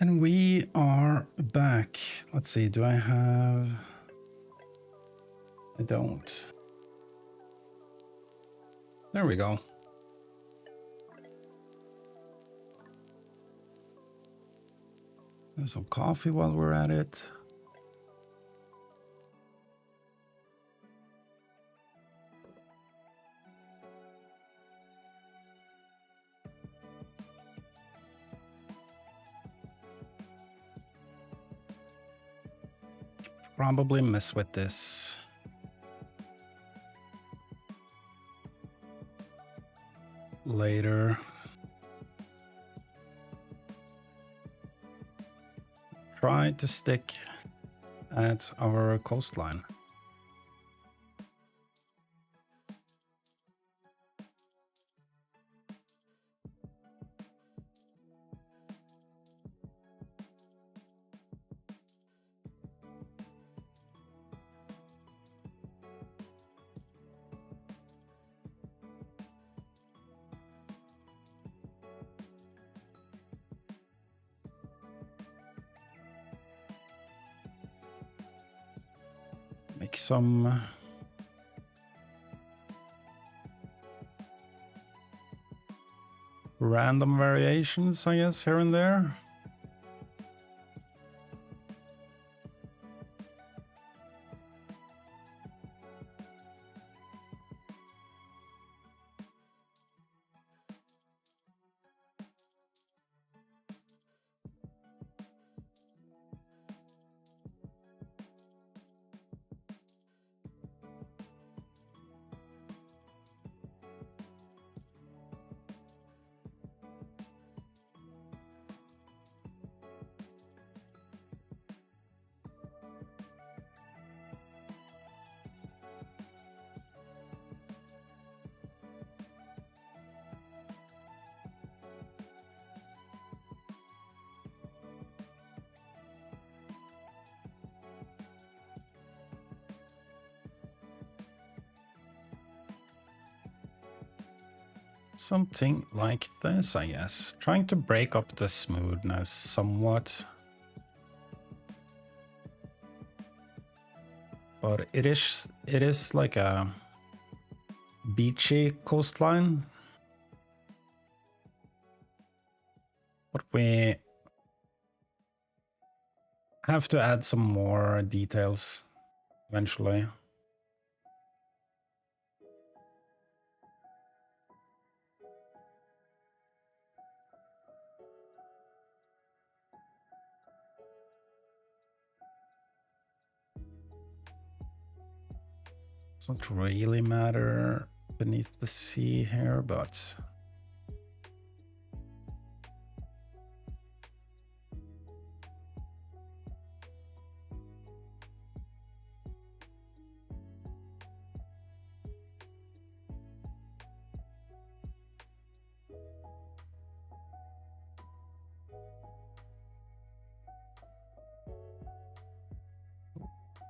And we are back. Let's see, do I have... I don't. There we go. Have some coffee while we're at it. Probably mess with this. Later. Try to stick at our coastline. Make some random variations, I guess, here and there. Something like this, I guess. Trying to break up the smoothness somewhat. But it is like a beachy coastline. But we have to add some more details eventually. Doesn't really matter beneath the sea here, but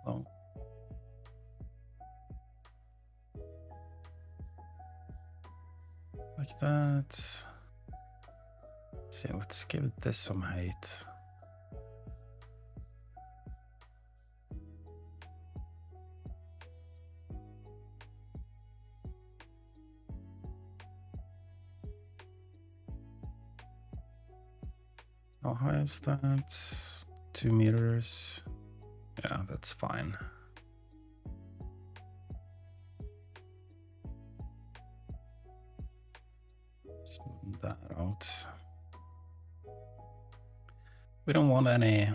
oh. Like that. See, let's give this some height. How high is that? 2 meters. Yeah, that's fine. Smooth that out. We don't want any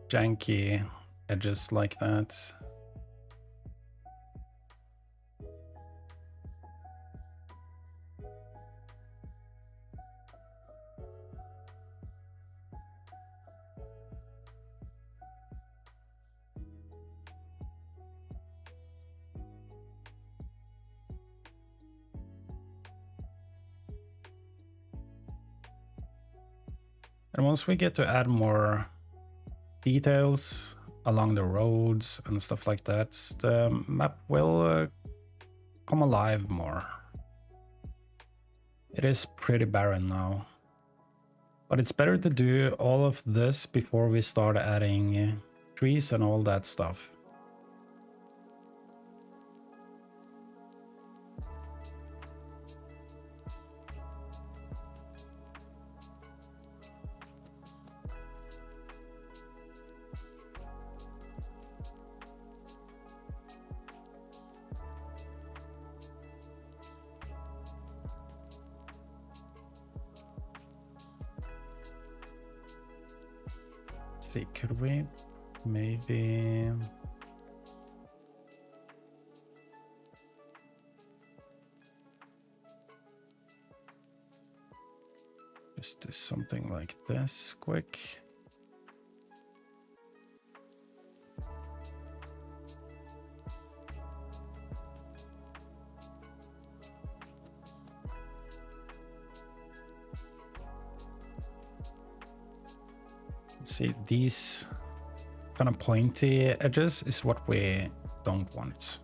janky edges like that. And once we get to add more details along the roads and stuff like that, the map will come alive more. It is pretty barren now. But it's better to do all of this before we start adding trees and all that stuff. See, could we maybe just do something like this quick? See, these kind of pointy edges is what we don't want.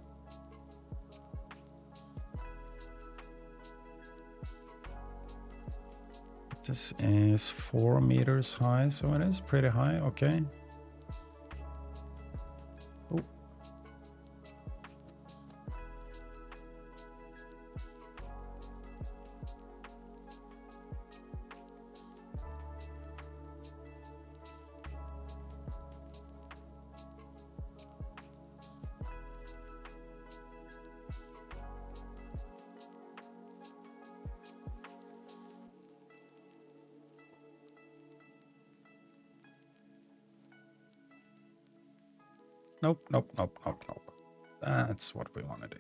This is 4 meters high, so it is pretty high. Okay. Oh. Nope, nope, nope, nope, nope. That's what we want to do.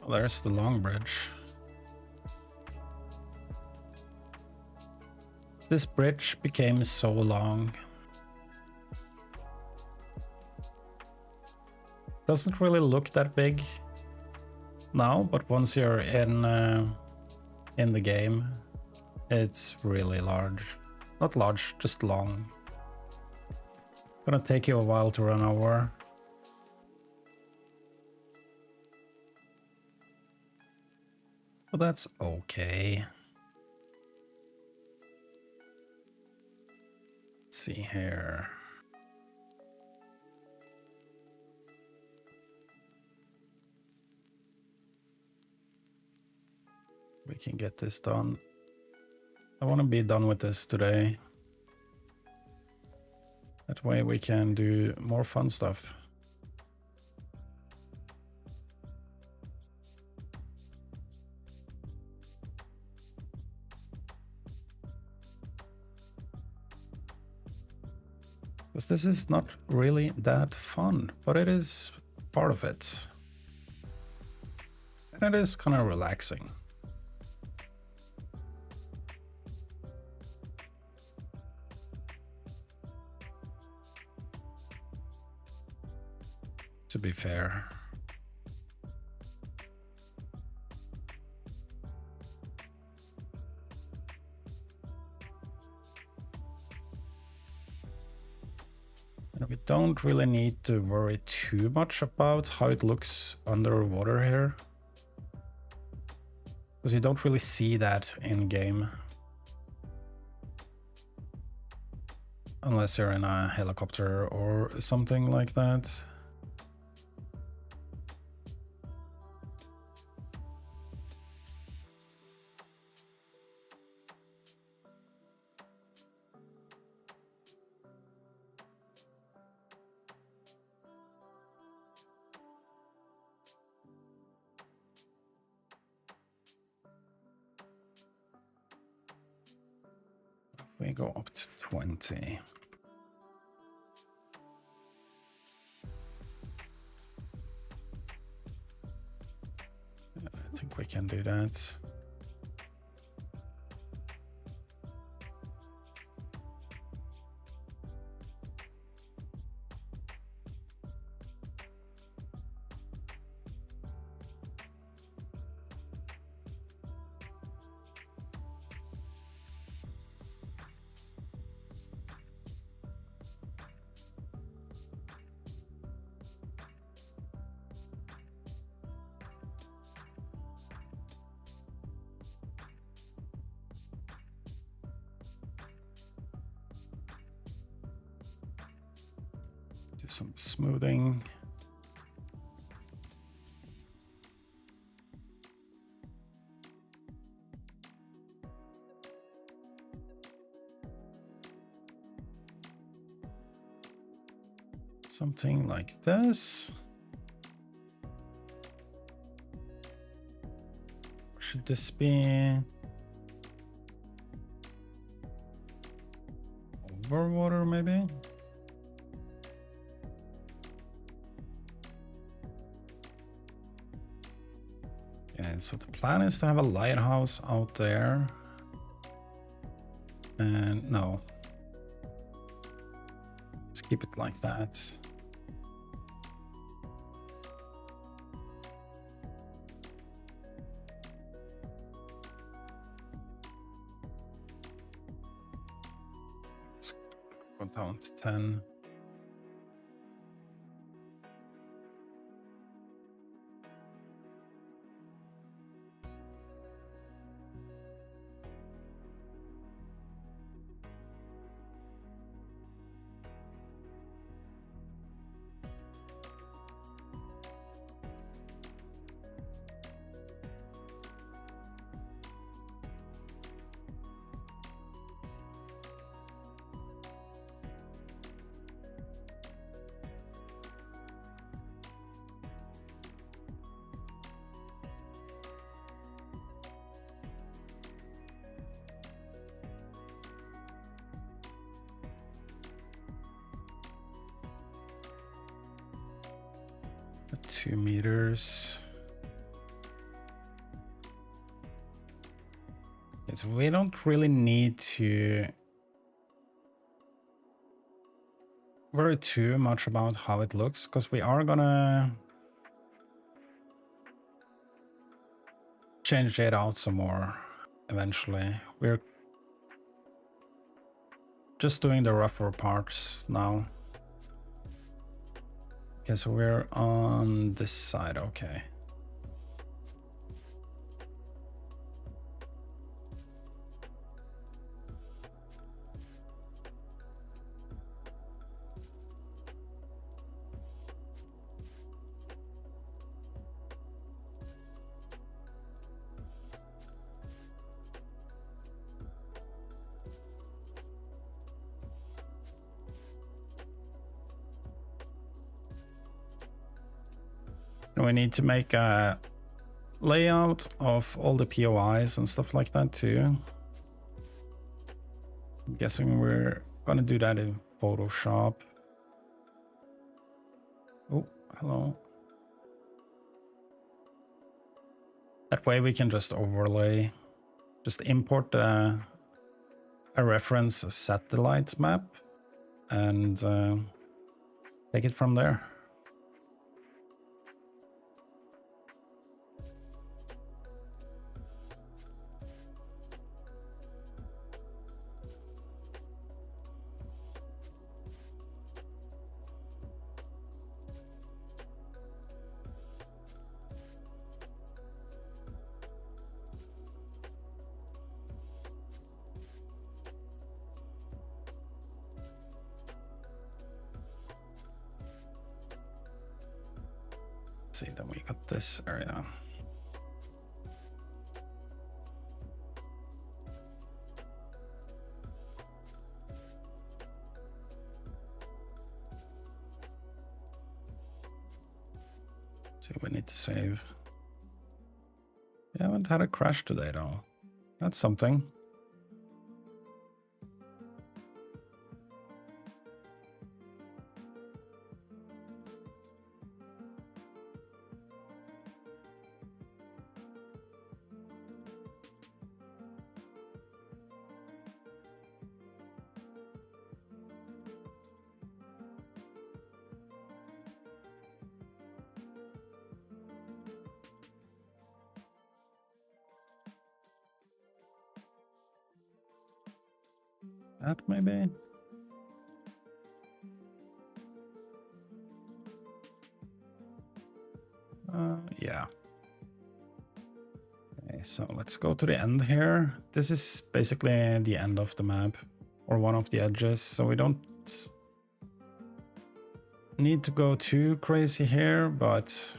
Well, there's the long bridge. This bridge became so long. Doesn't really look that big now, but once you're in the game, it's really large. Not large, just long. Gonna take you a while to run over. But that's okay. Let's see here. We can get this done. I want to be done with this today. That way we can do more fun stuff. Because this is not really that fun, but it is part of it. And it is kind of relaxing. To be fair. And we don't really need to worry too much about how it looks underwater here. Because you don't really see that in game. Unless you're in a helicopter or something like that. We go up to 20. can do that. Do some smoothing. Something like this. Should this be over water maybe? And so the plan is to have a lighthouse out there. And no. Let's keep it like that. Let's go down to 10. At 2 meters. Okay, so we don't really need to worry too much about how it looks, because we are gonna change it out some more eventually. We're just doing the rougher parts now. Okay, so we're on this side, okay. We need to make a layout of all the POIs and stuff like that too. I'm guessing we're gonna do that in Photoshop. Oh, hello. That way we can just overlay, just import a reference satellite map and take it from there. See, then we got this area. See, we need to save. We haven't had a crash today though. That's something. That maybe? Yeah. Okay, so let's go to the end here. This is basically the end of the map, or one of the edges, so we don't need to go too crazy here, but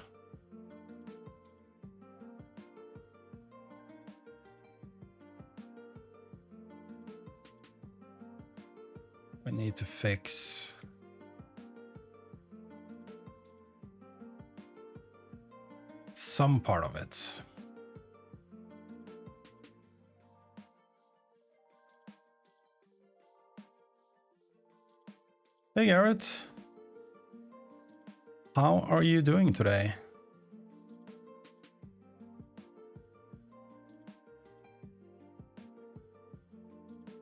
we need to fix some part of it. Hey Garrett, how are you doing today?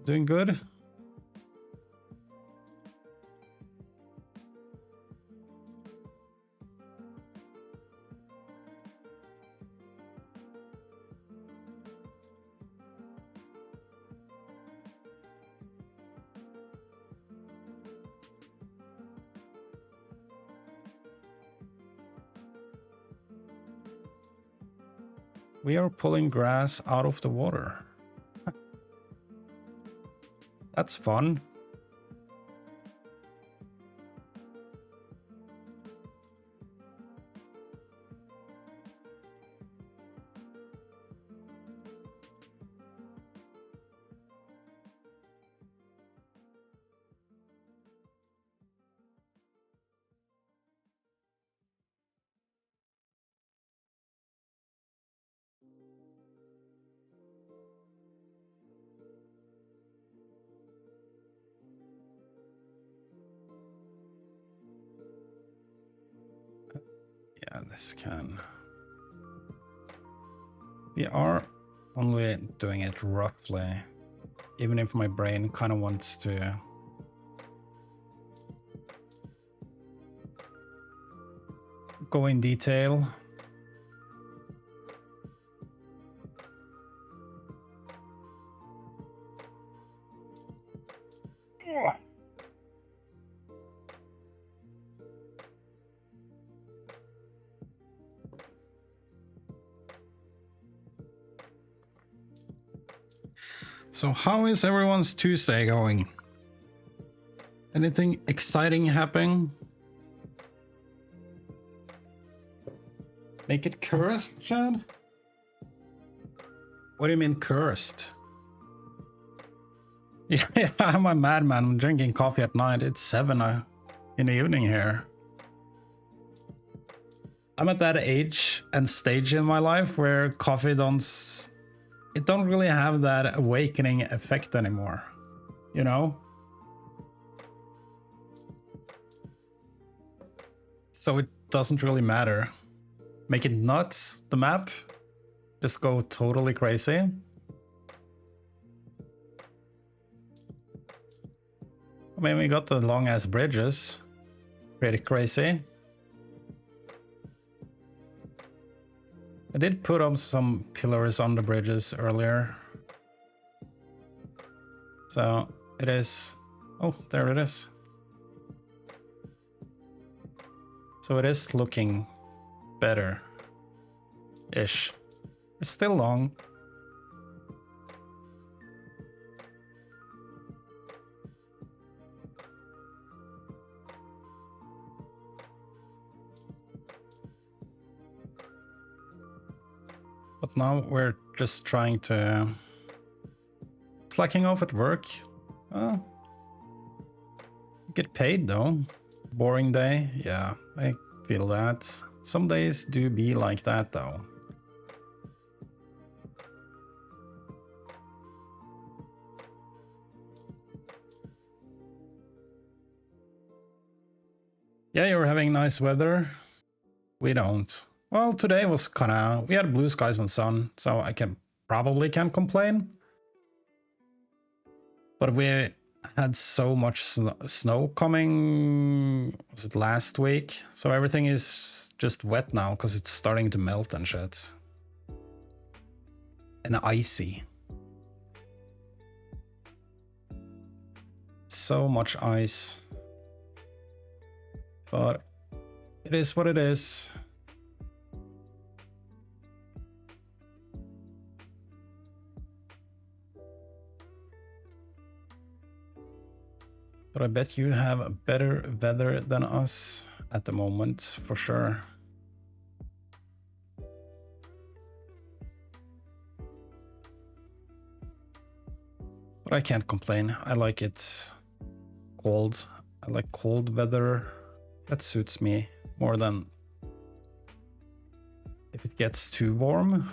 Doing good? We are pulling grass out of the water. That's fun. Yeah, this can. We are only doing it roughly, even if my brain kind of wants to go in detail. So how is everyone's Tuesday going? Anything exciting happening? Make it cursed, Chad? What do you mean cursed? Yeah, I'm a madman. I'm drinking coffee at night. It's 7 in the evening here. I'm at that age and stage in my life where coffee don't really have that awakening effect anymore, you know? So it doesn't really matter. Make it nuts, the map. Just go totally crazy. I mean, we got the long ass bridges. Pretty crazy. I did put up some pillars on the bridges earlier. So it is. Oh, there it is. So it is looking better-ish. It's still long. But now we're just trying to slacking off at work. Get paid though. Boring day, yeah, I feel that. Some days do be like that though. Yeah, you're having nice weather. We don't. Well, today was kinda... we had blue skies and sun, so I probably can't complain. But we had so much snow coming... was it last week? So everything is just wet now, because it's starting to melt and shit. And icy. so much ice. But it is what it is. But I bet you have better weather than us at the moment, for sure. But I can't complain. I like it cold. I like cold weather. That suits me more than if it gets too warm.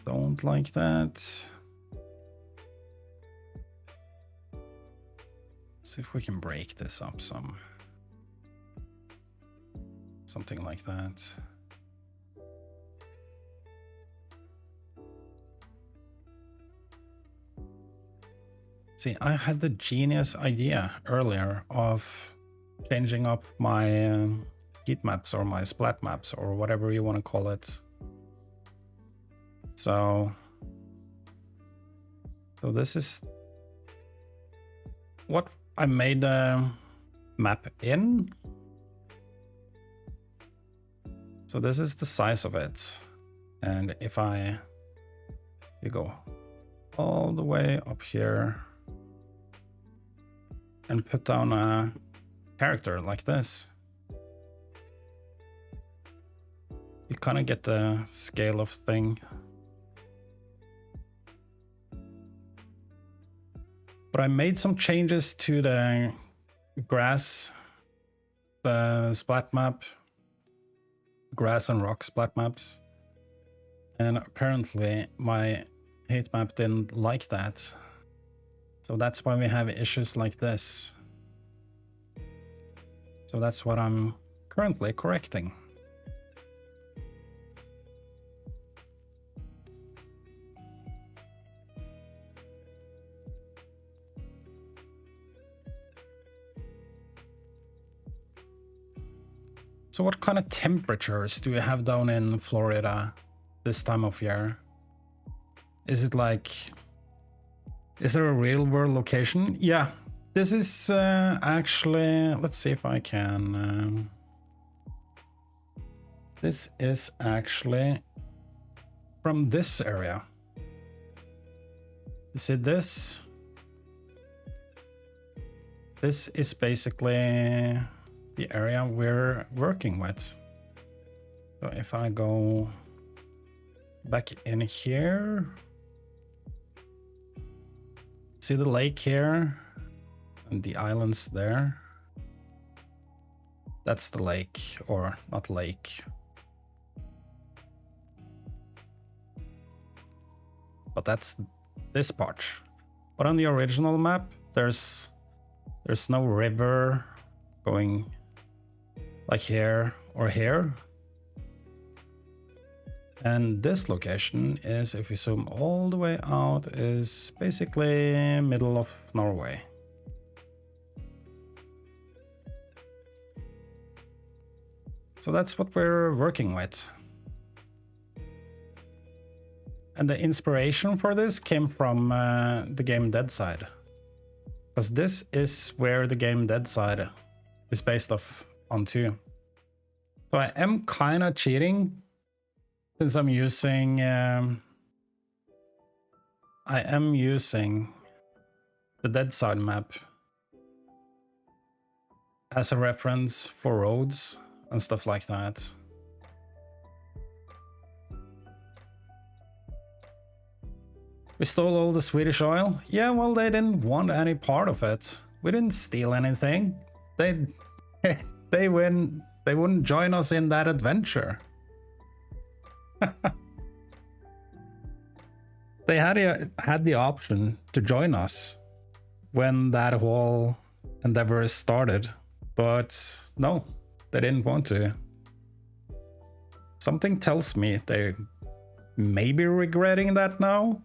Don't like that. See if we can break this up some. Something like that. See, I had the genius idea earlier of changing up my heat maps or my splat maps or whatever you want to call it. So this is what I made a map in. So this is the size of it. And if you go all the way up here and put down a character like this, you kind of get the scale of thing. But I made some changes to the grass, the splat map, grass and rock splat maps. And apparently my heat map didn't like that. So that's why we have issues like this. So that's what I'm currently correcting. So what kind of temperatures do you have down in Florida this time of year? Is it like, is there a real world location? Yeah, this is actually, let's see if I can. This is actually from this area. You see this? This is basically the area we're working with. So if I go back in here, see the lake here and the islands there. That's the lake, or not lake, but that's this part. But on the original map, there's no river going like here or here. And this location is, if you zoom all the way out, is basically middle of Norway. So that's what we're working with. And the inspiration for this came from the game Deadside. Because this is where the game Deadside is based off onto. So I am kind of cheating, since I'm using I am using the Deadside map as a reference for roads and stuff like that. We stole all the Swedish oil? Yeah, well, they didn't want any part of it. We didn't steal anything. They wouldn't join us in that adventure. They had the option to join us when that whole endeavor started, but no, they didn't want to. Something tells me they may be regretting that now.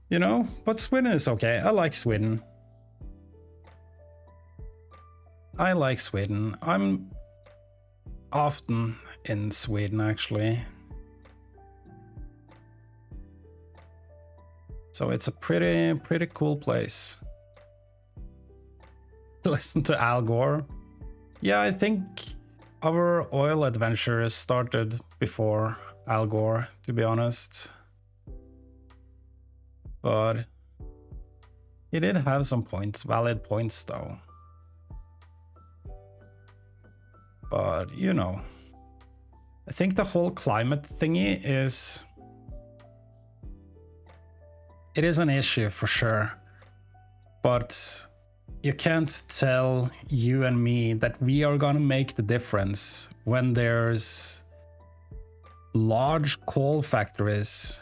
You know, but Sweden is okay. I like Sweden. I like Sweden. I'm often in Sweden, actually. So it's a pretty cool place. Listen to Al Gore. Yeah, I think our oil adventure started before Al Gore, to be honest. But he did have some points, valid points though. But, you know, I think the whole climate thingy is... It is an issue for sure. But you can't tell you and me that we are gonna make the difference when there's large coal factories.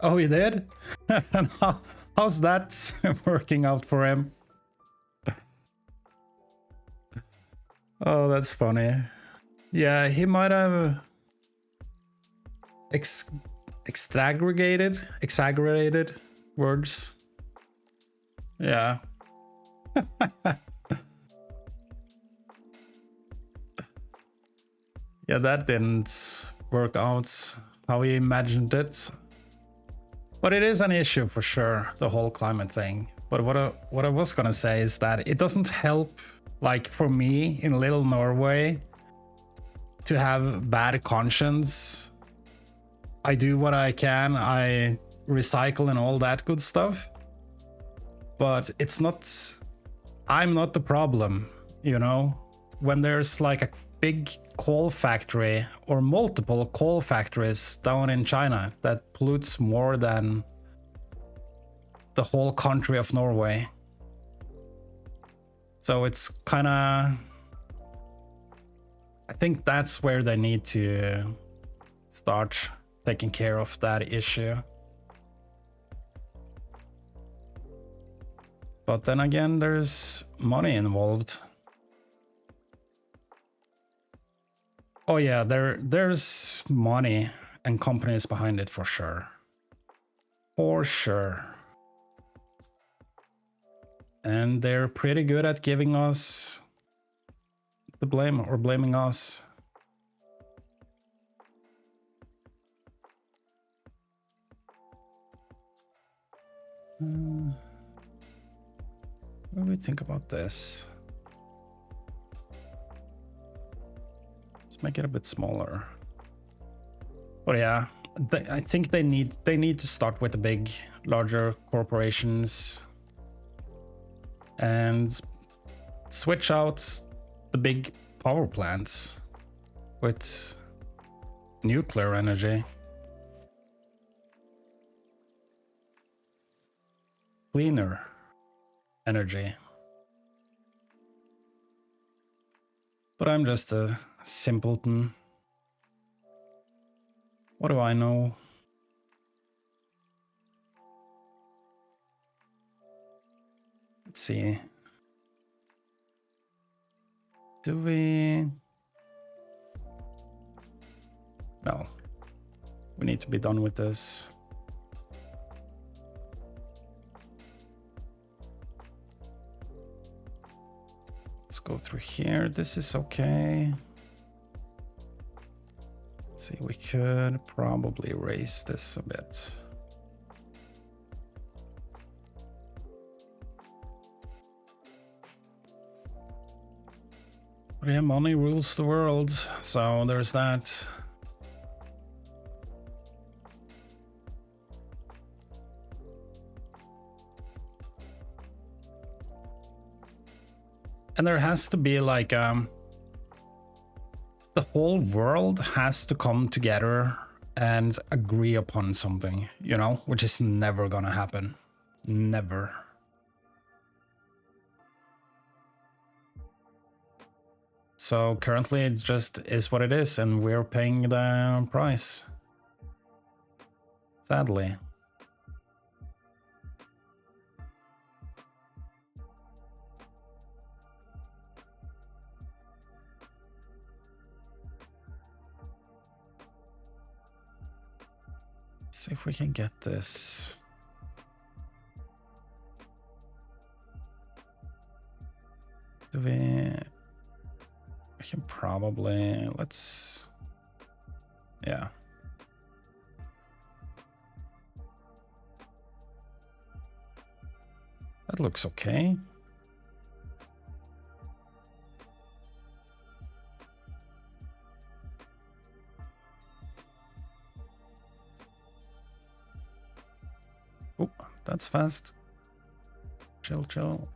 Oh, he did? And how's that working out for him? Oh, that's funny. Yeah, he might have exaggerated words. Yeah. Yeah, that didn't work out how he imagined it. But it is an issue for sure, the whole climate thing. But what I was gonna say is that it doesn't help, like for me in little Norway, to have bad conscience. I do what I can, I recycle and all that good stuff. But it's not, I'm not the problem, you know? When there's like a big coal factory or multiple coal factories down in China that pollutes more than the whole country of Norway. So it's kind of, I think that's where they need to start taking care of that issue. But then again, there's money involved. Oh yeah, there's money and companies behind it for sure. For sure. And they're pretty good at giving us the blame or blaming us. What do we think about this? Let's make it a bit smaller. But yeah, I think they need to start with the big, larger corporations and switch out the big power plants with nuclear energy. Cleaner energy. But I'm just a simpleton. What do I know? Let's see. Do we? No. We need to be done with this. Let's go through here. This is okay. Let's see, we could probably raise this a bit. But yeah, money rules the world, so there's that. And there has to be like the whole world has to come together and agree upon something, you know, which is never gonna happen. Never. So currently it just is what it is, and we're paying the price. Sadly. See if we can get this. Do we can probably, let's, yeah. That looks okay. Oh, that's fast. Chill, chill.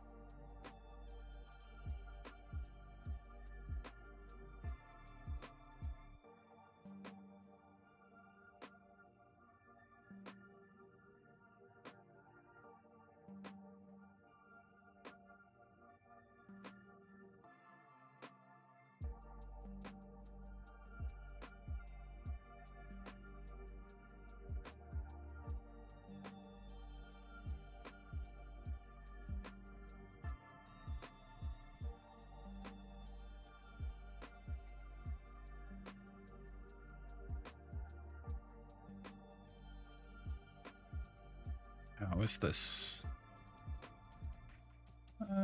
How is this?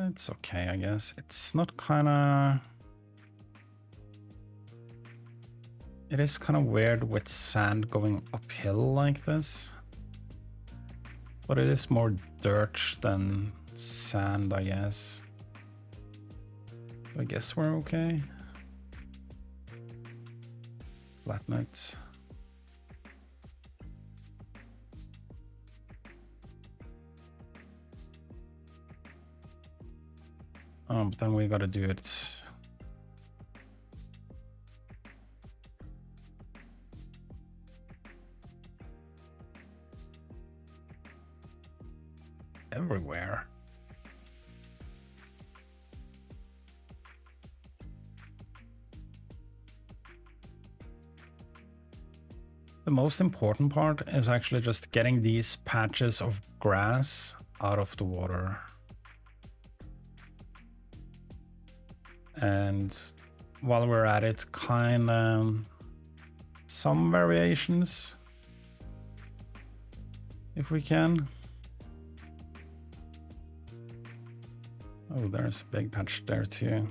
It's okay, I guess. It's not kinda... It is kind of weird with sand going uphill like this. But it is more dirt than sand, I guess. I guess we're okay. Flatten it. But then we gotta do it. Everywhere. The most important part is actually just getting these patches of grass out of the water. And while we're at it, kind of some variations, if we can. Oh, there's a big patch there too.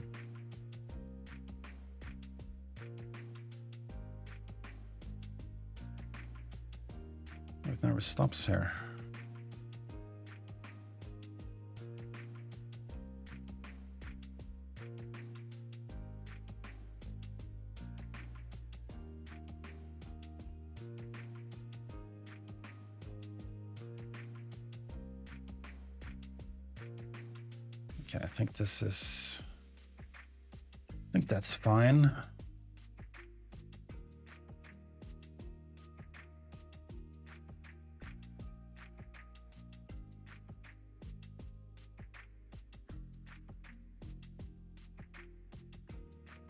It never stops here. Okay, I think this is... I think that's fine.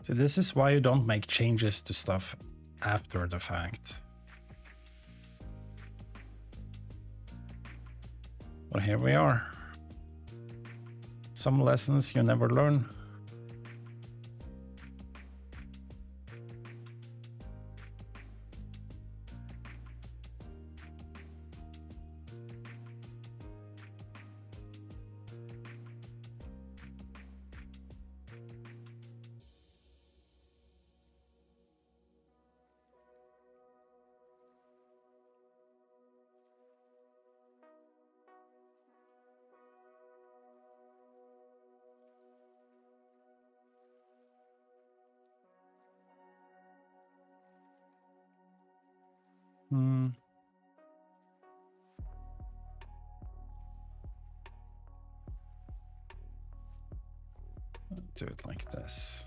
So this is why you don't make changes to stuff after the fact. But here we are. Some lessons you never learn. Do it like this.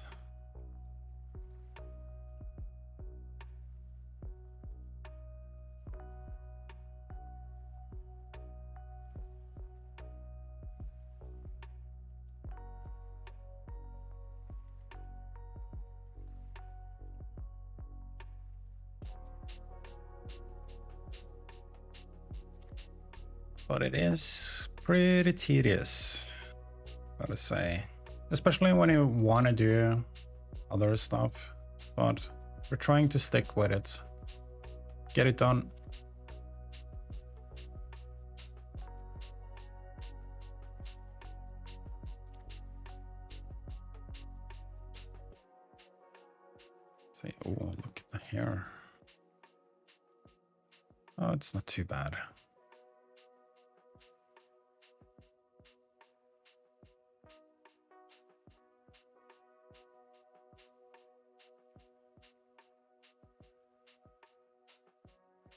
But it is pretty tedious, gotta say. Especially when you want to do other stuff. But we're trying to stick with it. Get it done. See, oh, look at the hair. Oh, it's not too bad.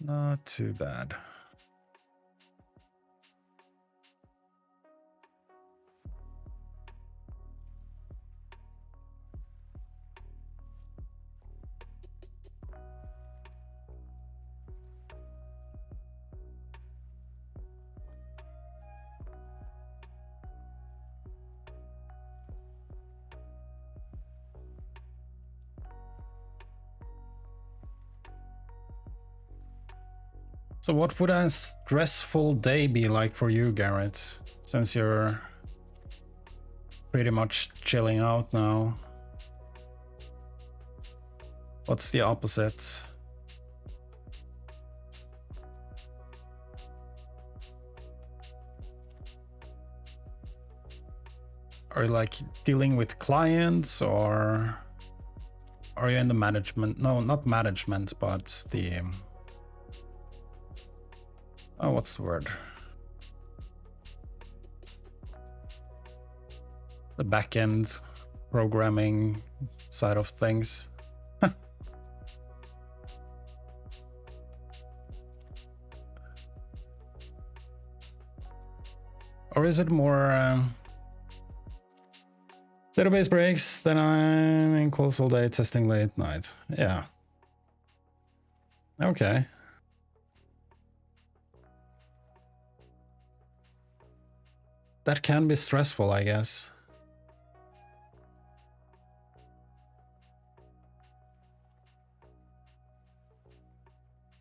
Not too bad. So what would a stressful day be like for you, Garrett, since you're pretty much chilling out now? What's the opposite? Are you like dealing with clients, or are you in the management? No, not management, but the... Oh, what's the word? The back-end programming side of things. Or is it more database breaks, then I'm in calls all day, testing late night? Yeah. Okay. That can be stressful, I guess.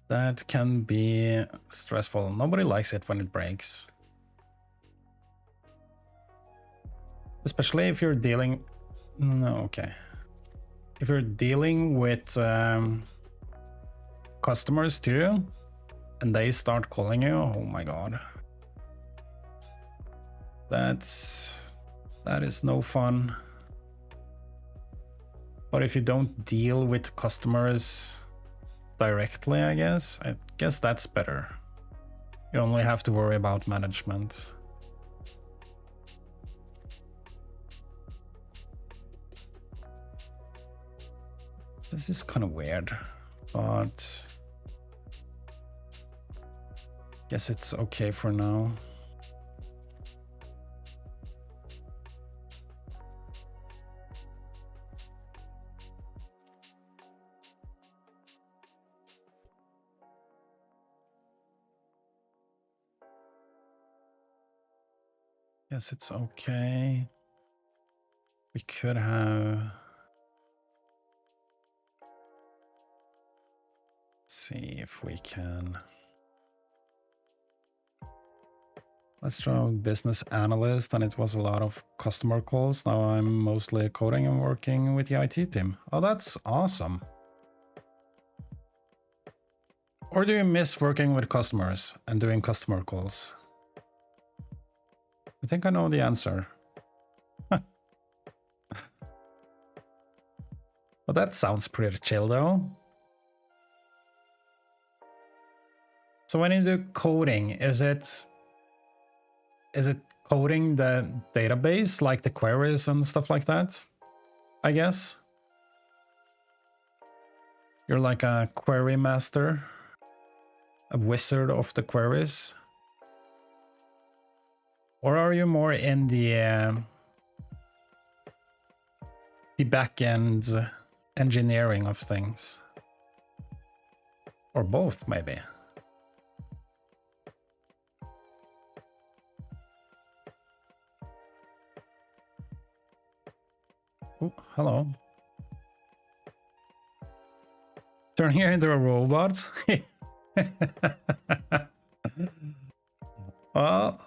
That can be stressful. Nobody likes it when it breaks. Especially if you're dealing... No, okay. If you're dealing with customers too, and they start calling you, oh my god. That is no fun. But if you don't deal with customers directly, I guess that's better. You only have to worry about management. This is kind of weird, but guess it's okay for now. Yes, it's okay. We could have... Let's see if we can... Let's try business analyst, and it was a lot of customer calls. Now I'm mostly coding and working with the IT team. Oh, that's awesome. Or do you miss working with customers and doing customer calls? I think I know the answer. But that sounds pretty chill though. So when you do coding, is it coding the database, like the queries and stuff like that? I guess. You're like a query master, a wizard of the queries. Or are you more in the back-end engineering of things? Or both, maybe. Oh, hello. Turn you into a robot? Well,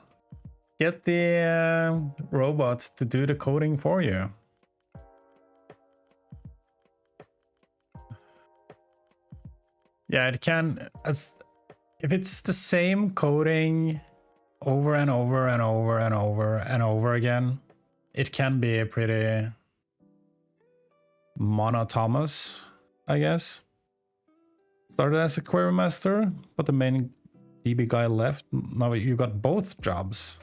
get the robot to do the coding for you. Yeah, it can, if it's the same coding over and over and over and over and over again, it can be pretty monotonous, I guess. Started as a query master, but the main DB guy left. Now you got both jobs.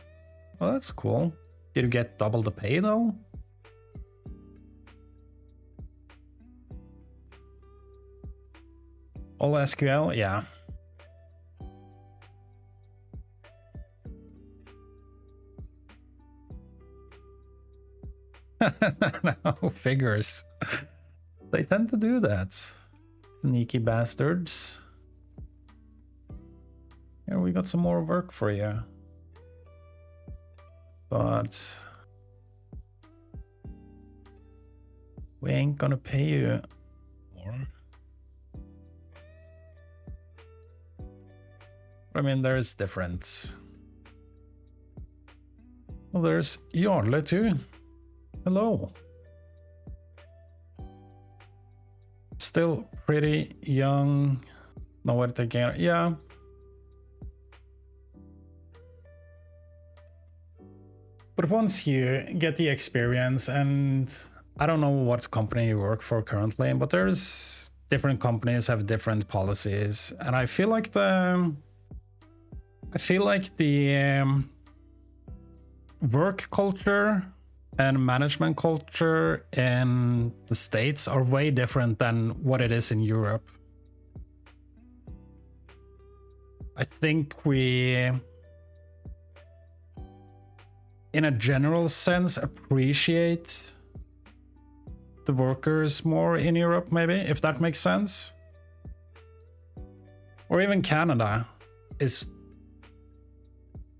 Well, that's cool. Did you get double the pay though? All SQL, yeah. No, figures. They tend to do that. Sneaky bastards. Here we got some more work for you. But we ain't gonna pay you more. I mean, there's difference. Well, there's Jarle too. Hello. Still pretty young. Know what they can. Yeah. But once you get the experience, and I don't know what company you work for currently, but there's different companies have different policies, and I feel like the work culture and management culture in the States are way different than what it is in Europe. I think we, in a general sense, appreciate the workers more in Europe, maybe, if that makes sense. Or even Canada is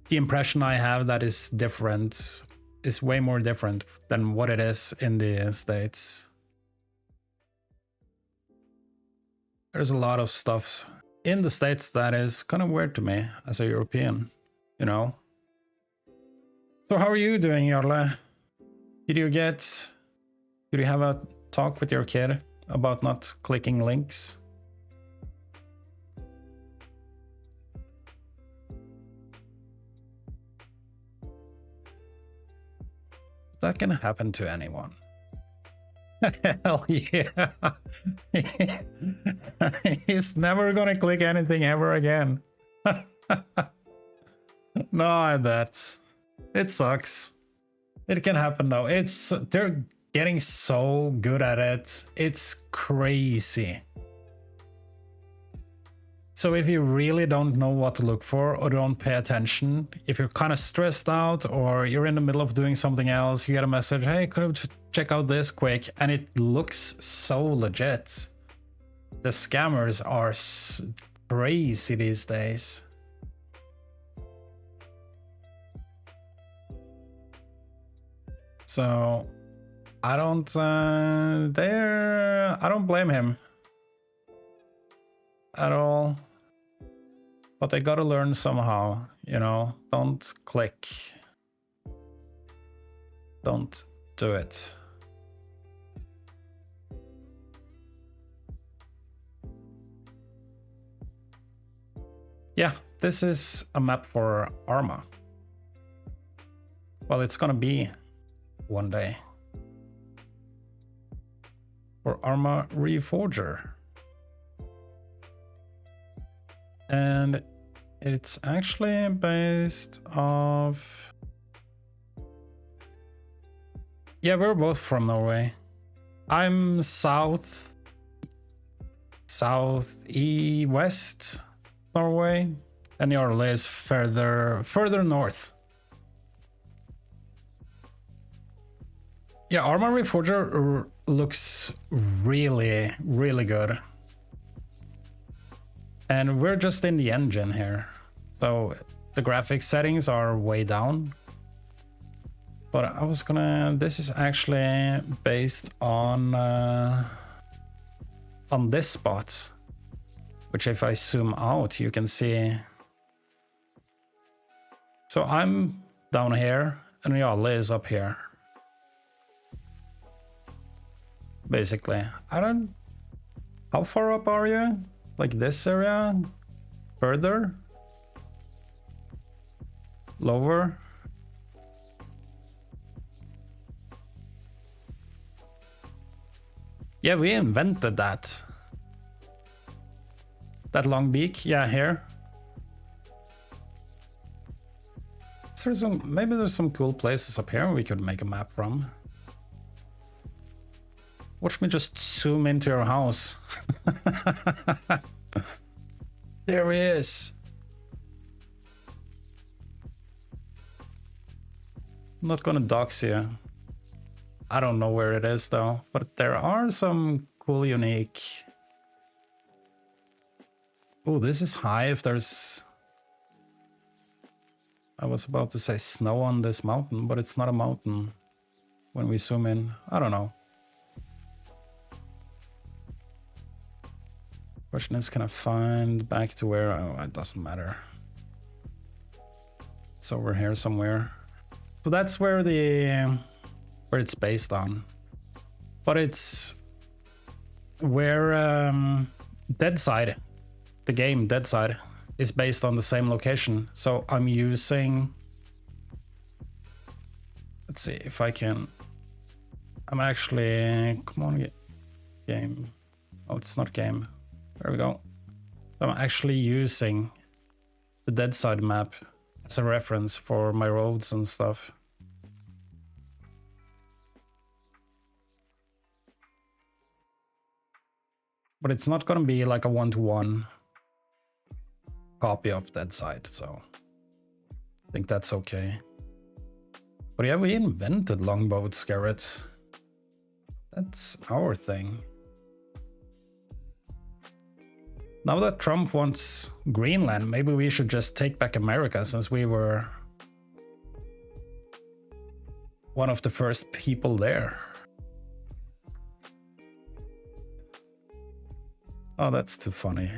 the impression I have that is different, is way more different than what it is in the States. There's a lot of stuff in the States that is kind of weird to me as a European, you know? So how are you doing, Jarle? Did you have a talk with your kid about not clicking links? That can happen to anyone. Hell yeah. He's never gonna click anything ever again. No, I bet. It sucks. It can happen though. They're getting so good at it. It's crazy. So if you really don't know what to look for or don't pay attention, if you're kind of stressed out or you're in the middle of doing something else, you get a message, hey, could you check out this quick? And it looks so legit. The scammers are crazy these days. So I don't blame him at all, but they gotta learn somehow, you know. Don't click, don't do it. Yeah, this is a map for Arma. Well, it's gonna be one day for Arma Reforger. And it's actually based off... Yeah, we're both from Norway. I'm southeast Norway, and Jarle is further north. Yeah, Arma Reforger looks really, really good. And we're just in the engine here. So the graphics settings are way down. But I was gonna... This is actually based on this spot. Which if I zoom out, you can see... So I'm down here and Jarle is up here. Basically. I don't... How far up are you? Like this area? Further? Lower? Yeah, we invented that. That long beak? Yeah, here. Maybe there's some cool places up here we could make a map from. Watch me just zoom into your house. There he is. I'm not gonna dox you. I don't know where it is though, but there are some cool, unique. Oh, this is high if there's... I was about to say snow on this mountain, but it's not a mountain when we zoom in. I don't know. Question is, can I find back to where... Oh, it doesn't matter. It's over here somewhere. So that's where it's based on. But it's where Deadside, the game Deadside, is based on the same location. So I'm using... Let's see if I can... I'm actually... Come on, game. Oh, it's not game. There we go. I'm actually using the Deadside map as a reference for my roads and stuff. But it's not gonna be like a one-to-one copy of Deadside, so I think that's okay. But yeah, we invented longboats, Garrett. That's our thing. Now that Trump wants Greenland, maybe we should just take back America, since we were one of the first people there. Oh, that's too funny.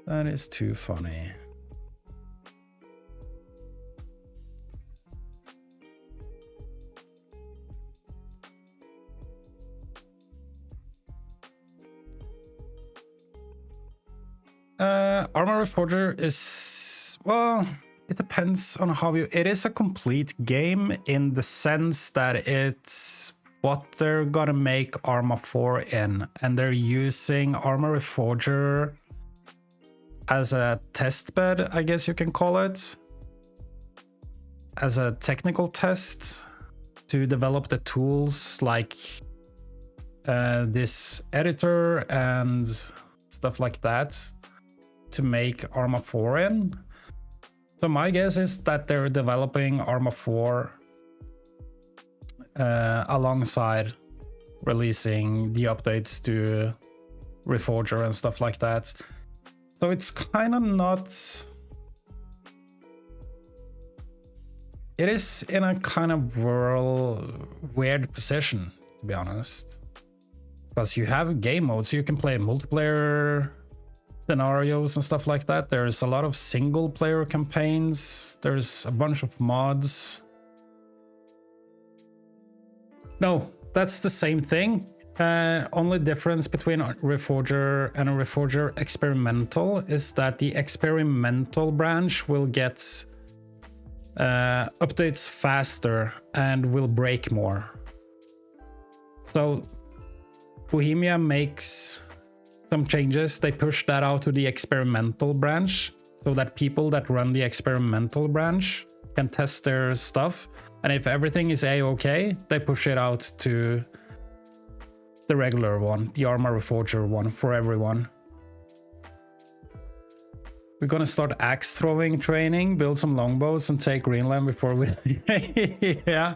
That is too funny. Arma Reforger is, well, it depends on how you... It is a complete game in the sense that it's what they're gonna make Arma 4 in, and they're using Arma Reforger as a test bed, I guess you can call it, as a technical test to develop the tools like this editor and stuff like that to make Arma 4 in. So my guess is that they're developing Arma 4 alongside releasing the updates to Reforger and stuff like that. So it's kind of not... It is in a kind of weird position, to be honest. Because you have game modes, so you can play multiplayer scenarios and stuff like that. There's a lot of single player campaigns. There's a bunch of mods. No, that's the same thing. Only difference between Reforger and a Reforger experimental is that the experimental branch will get updates faster and will break more. So Bohemia makes some changes. They push that out to the experimental branch so that people that run the experimental branch can test their stuff. And if everything is a-okay, they push it out to the regular one, the Arma Reforger one, for everyone. We're gonna start axe throwing training, build some longbows, and take Greenland before we... Yeah.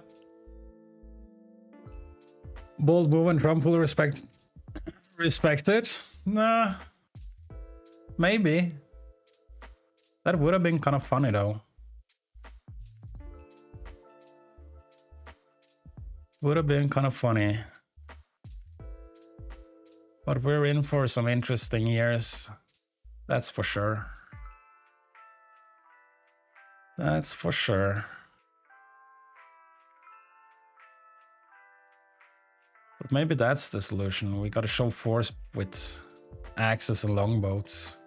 Bold move, and Trump will respect it? Nah. Maybe. That would have been kind of funny though. Would have been kind of funny. But we're in for some interesting years. That's for sure. That's for sure. But maybe that's the solution. We gotta show force with axes and longboats.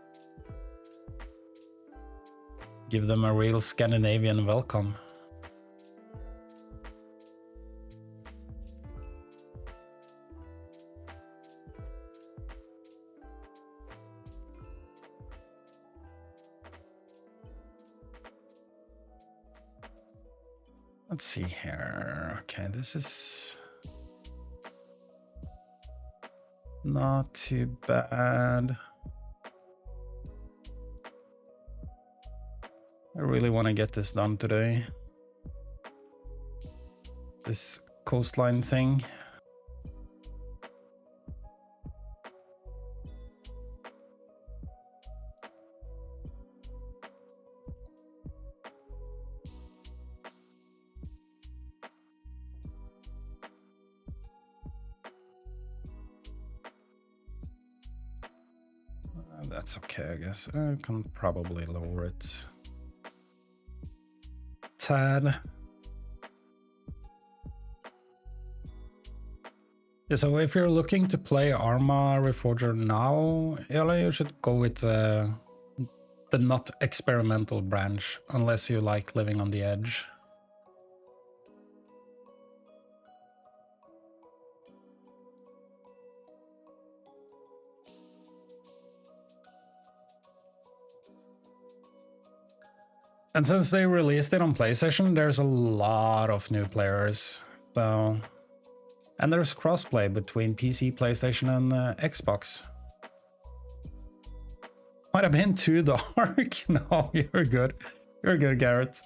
Give them a real Scandinavian welcome. Let's see here. Okay, this is not too bad. I really want to get this done today. this coastline thing. That's okay, I guess. I can probably lower it. Tad. Yeah, so if you're looking to play Arma Reforger now, you should go with the not experimental branch, unless you like living on the edge. And since they released it on PlayStation, there's a lot of new players. So, and there's crossplay between PC, PlayStation, and Xbox. Might have been too dark. No, you're good. You're good, Garrett.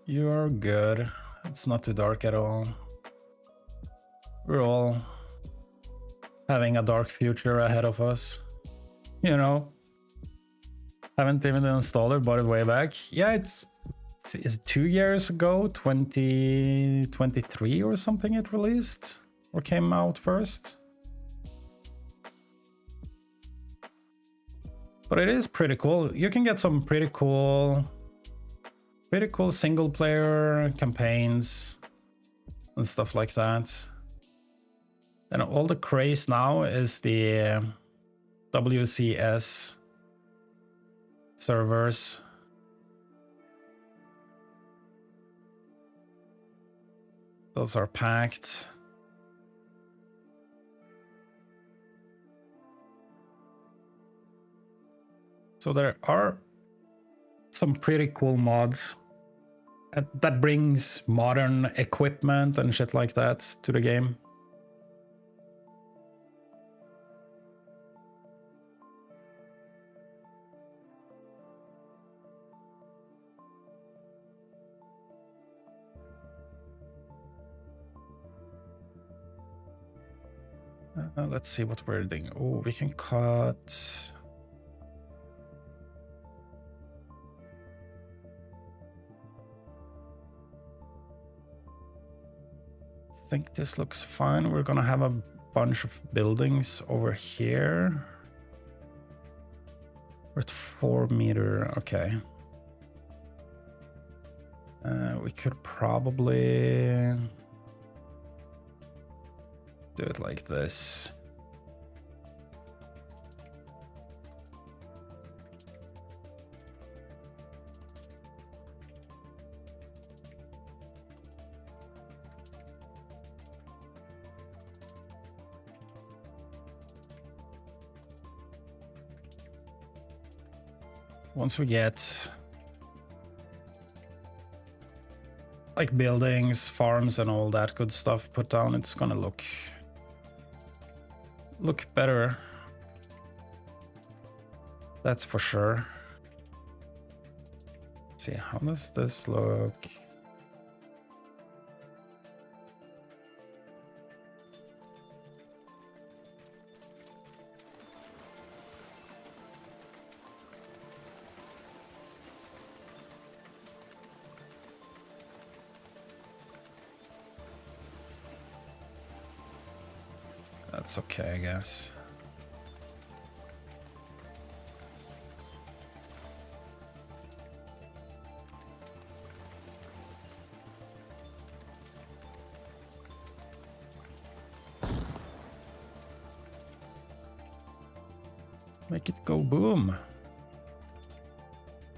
You're good. It's not too dark at all. We're all having a dark future ahead of us. You know? Haven't even installed it, bought it way back. Yeah, it's 2 years ago, 2023 or something it released? Or came out first? But it is pretty cool. You can get some pretty cool single player campaigns and stuff like that. And all the craze now is the WCS servers. Those are packed. So there are some pretty cool mods that brings modern equipment and shit like that to the game. Let's see what we're doing. Oh, we can cut. I think this looks fine. We're gonna have a bunch of buildings over here. We're at 4 meter. Okay. We could probably do it like this. Once we get like buildings, farms, and all that good stuff put down, it's gonna look better. That's for sure. Let's see, how does this look? That's okay, I guess. Make it go boom.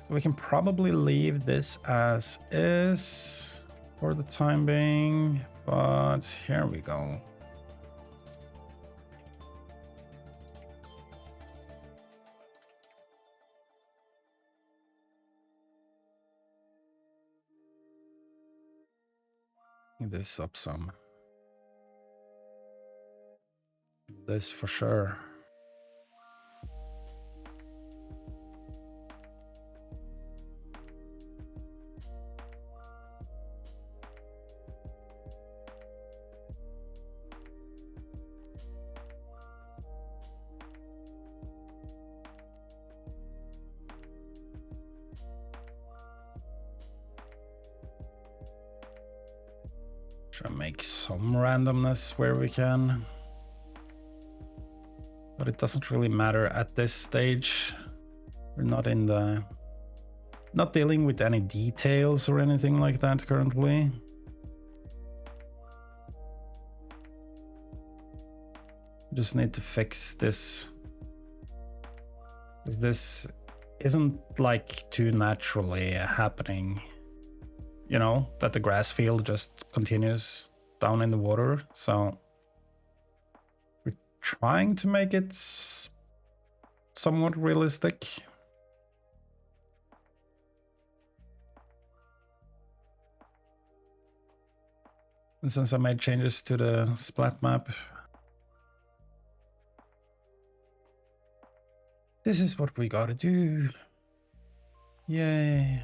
We can probably leave this as is for the time being, but here we go. This up some. This for sure. Try to make some randomness where we can. But it doesn't really matter at this stage. We're not in the... Not dealing with any details or anything like that currently. Just need to fix this. Because this isn't like too naturally happening. You know, that the grass field just continues down in the water. So we're trying to make it somewhat realistic. And since I made changes to the splat map, this is what we gotta do. Yay.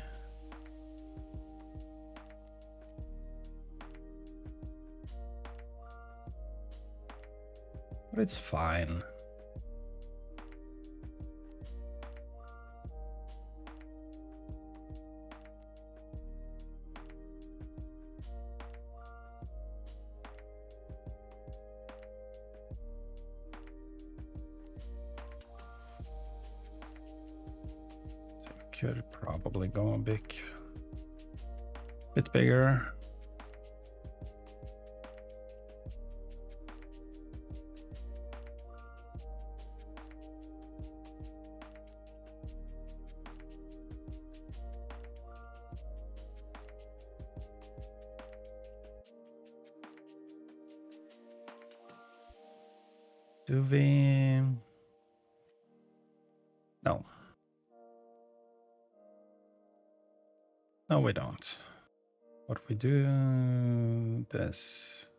But it's fine. So we could probably go a bit bigger. Do we? No. No, we don't. What we do this.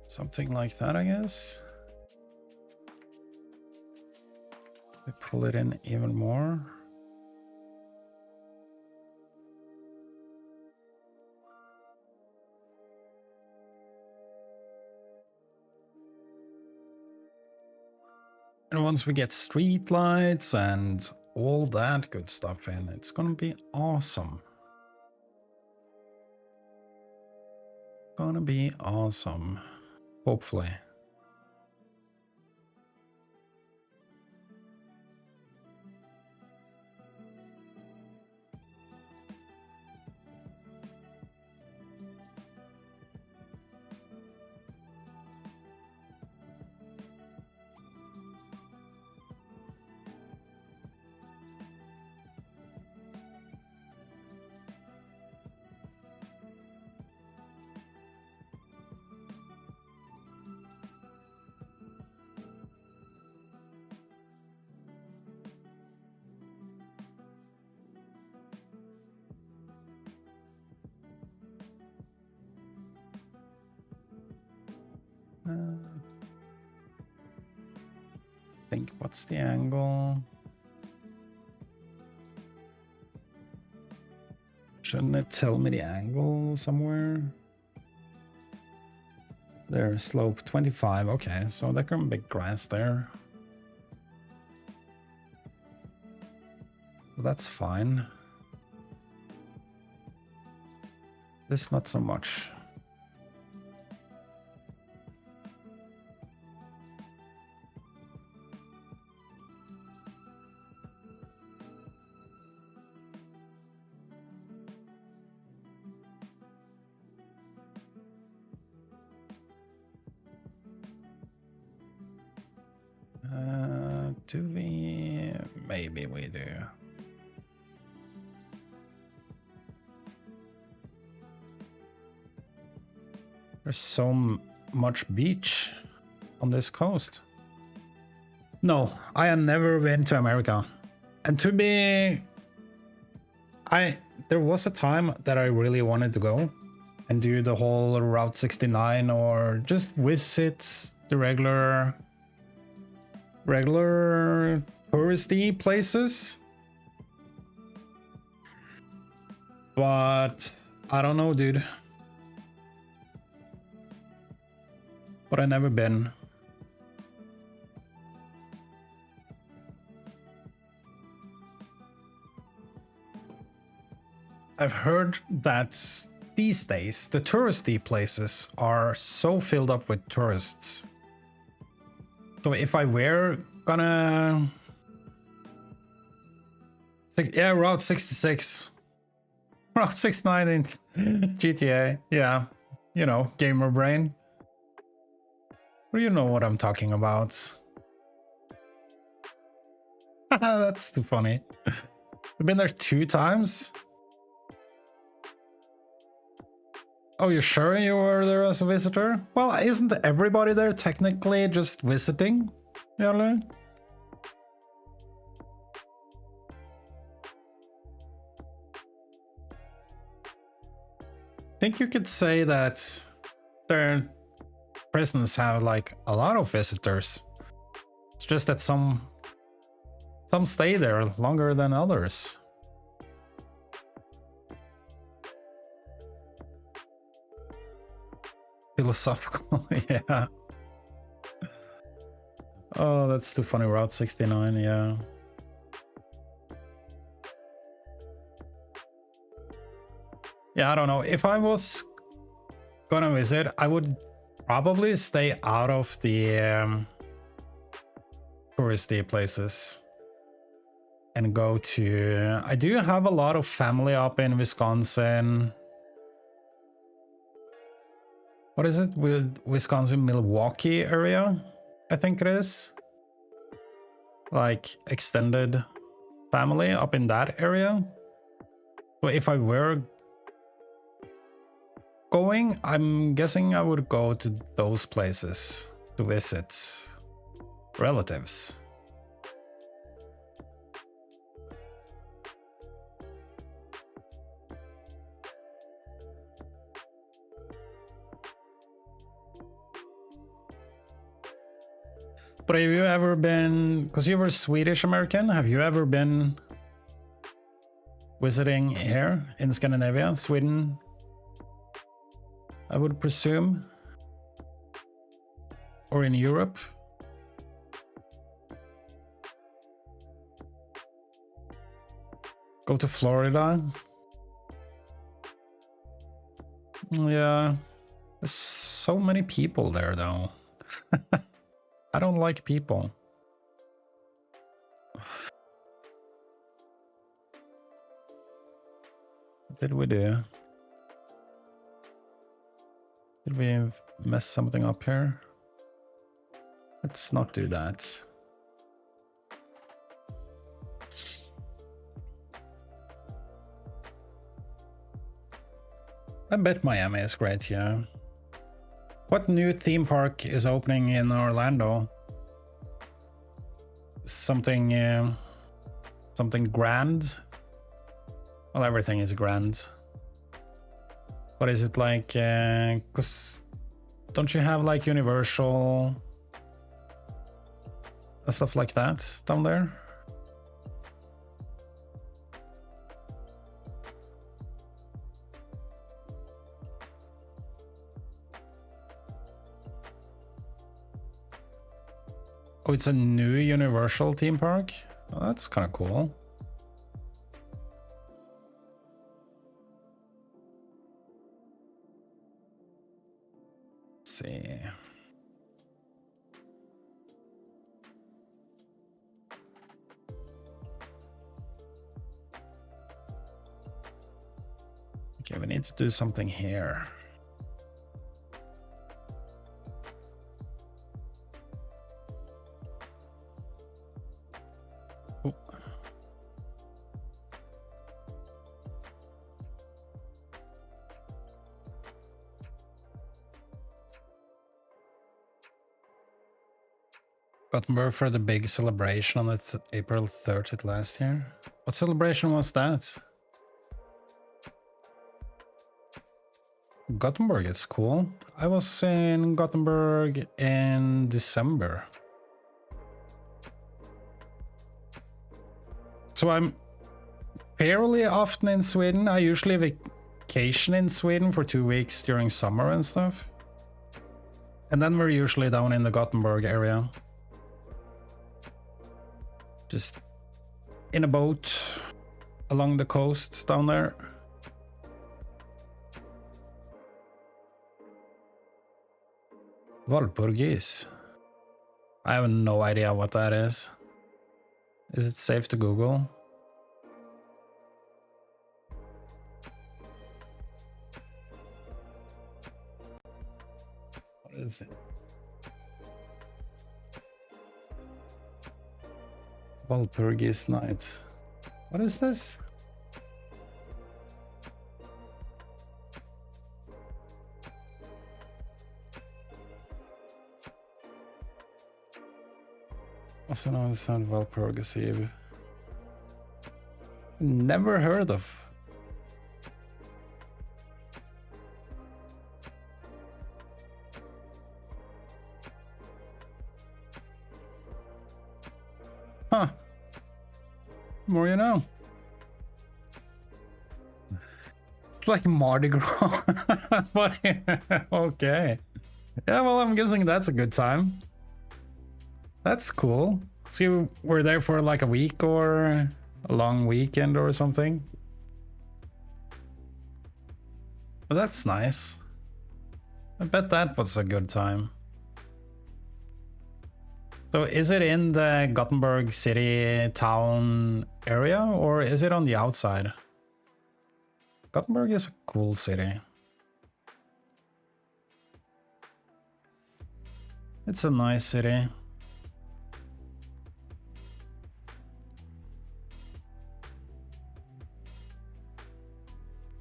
Something like that, I guess. We pull it in even more. And once we get street lights and all that good stuff in, it's gonna be awesome. Gonna be awesome. Hopefully. Think, what's the angle? Shouldn't it tell me the angle somewhere? There, slope 25. Okay, so there can be grass there. That's fine. This not so much. Do we? Maybe we do. There's so much beach on this coast. No, I have never been to America. And to there was a time that I really wanted to go and do the whole Route 69 or just visit the regular touristy places. But I don't know, dude. But I've never been. I've heard that these days the touristy places are so filled up with tourists. So if I were gonna... Yeah, Route 66. Route 69 in GTA. Yeah, you know, gamer brain. Well, you know what I'm talking about. That's too funny. I've been there 2 times. Oh, you're sure you were there as a visitor? Well, isn't everybody there technically just visiting? Really? I think you could say that their prisons have like a lot of visitors. It's just that some stay there longer than others. Philosophical, yeah. Oh, that's too funny. Route 69, yeah. Yeah, I don't know. If I was gonna visit, I would probably stay out of the touristy places and go to... I do have a lot of family up in Wisconsin. What is it? With Wisconsin, Milwaukee area, I think it is. Like extended family up in that area. So if I were going, I'm guessing I would go to those places to visit relatives. But have you ever been, because you were Swedish American, have you ever been visiting here in Scandinavia, Sweden? I would presume. Or in Europe? Go to Florida? Yeah. There's so many people there though. I don't like people. What did we do? Did we mess something up here? Let's not do that. I bet Miami is great, yeah. What new theme park is opening in Orlando? Something something grand? Well, everything is grand. What is it like? 'Cause don't you have like Universal and stuff like that down there? Oh, it's a new Universal theme park? Oh, that's kind of cool. Let's see. Okay, we need to do something here. Gothenburg for the big celebration on the April 30th last year. What celebration was that? Gothenburg, it's cool. I was in Gothenburg in December. So I'm fairly often in Sweden. I usually vacation in Sweden for 2 weeks during summer and stuff. And then we're usually down in the Gothenburg area. Just in a boat along the coast down there. Valpurgis. I have no idea what that is. Is it safe to Google? What is it? Valpurgis Night. What is this? Also known as Valpurgis Eve. Never heard of. Huh. More you know. It's like Mardi Gras. But okay. Yeah, well, I'm guessing that's a good time. That's cool. So you were there for like a week or a long weekend or something? Well, that's nice. I bet that was a good time. So is it in the Gothenburg city town area or is it on the outside? Gothenburg is a cool city. It's a nice city.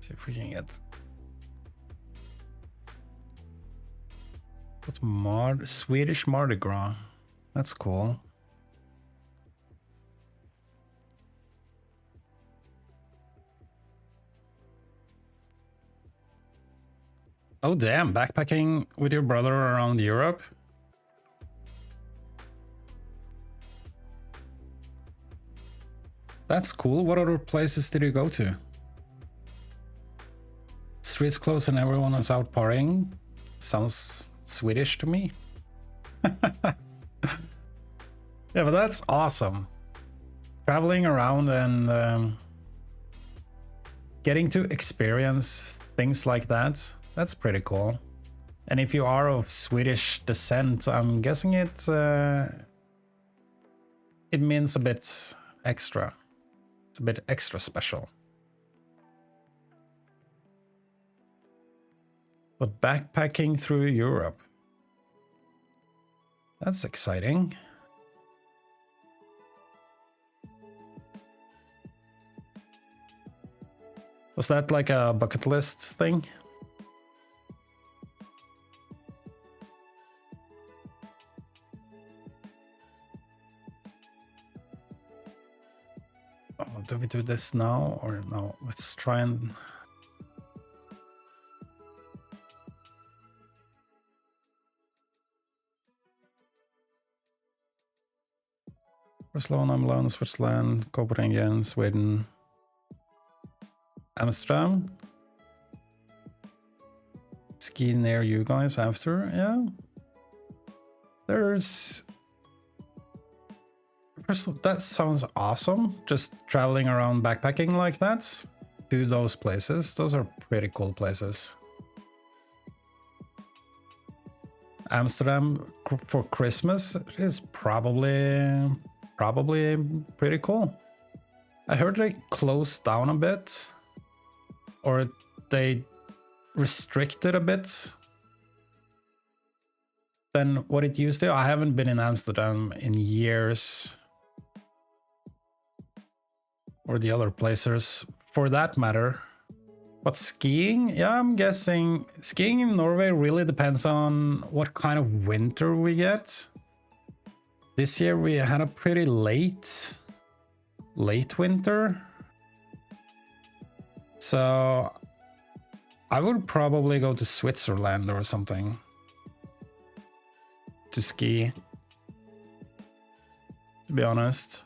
See if we can get what Swedish Mardi Gras. That's cool. Oh damn, backpacking with your brother around Europe? That's cool. What other places did you go to? Streets closed and everyone is out partying. Sounds Swedish to me. Yeah, but that's awesome. Traveling around and getting to experience things like that. That's pretty cool. And if you are of Swedish descent, I'm guessing it means a bit extra. It's a bit extra special. But backpacking through Europe. That's exciting. Was that like a bucket list thing? Oh, do we do this now or no? Let's try and... Barcelona, Milan, Switzerland, Copenhagen, Sweden, Amsterdam. Ski near you guys after, yeah. There's... First of all, that sounds awesome. Just traveling around backpacking like that to those places. Those are pretty cool places. Amsterdam for Christmas is probably pretty cool. I heard they closed down a bit, or they restricted a bit than what it used to. I haven't been in Amsterdam in years, or the other places for that matter. But skiing, yeah, I'm guessing skiing in Norway really depends on what kind of winter we get. This year we had a pretty late winter. So I would probably go to Switzerland or something to ski, to be honest.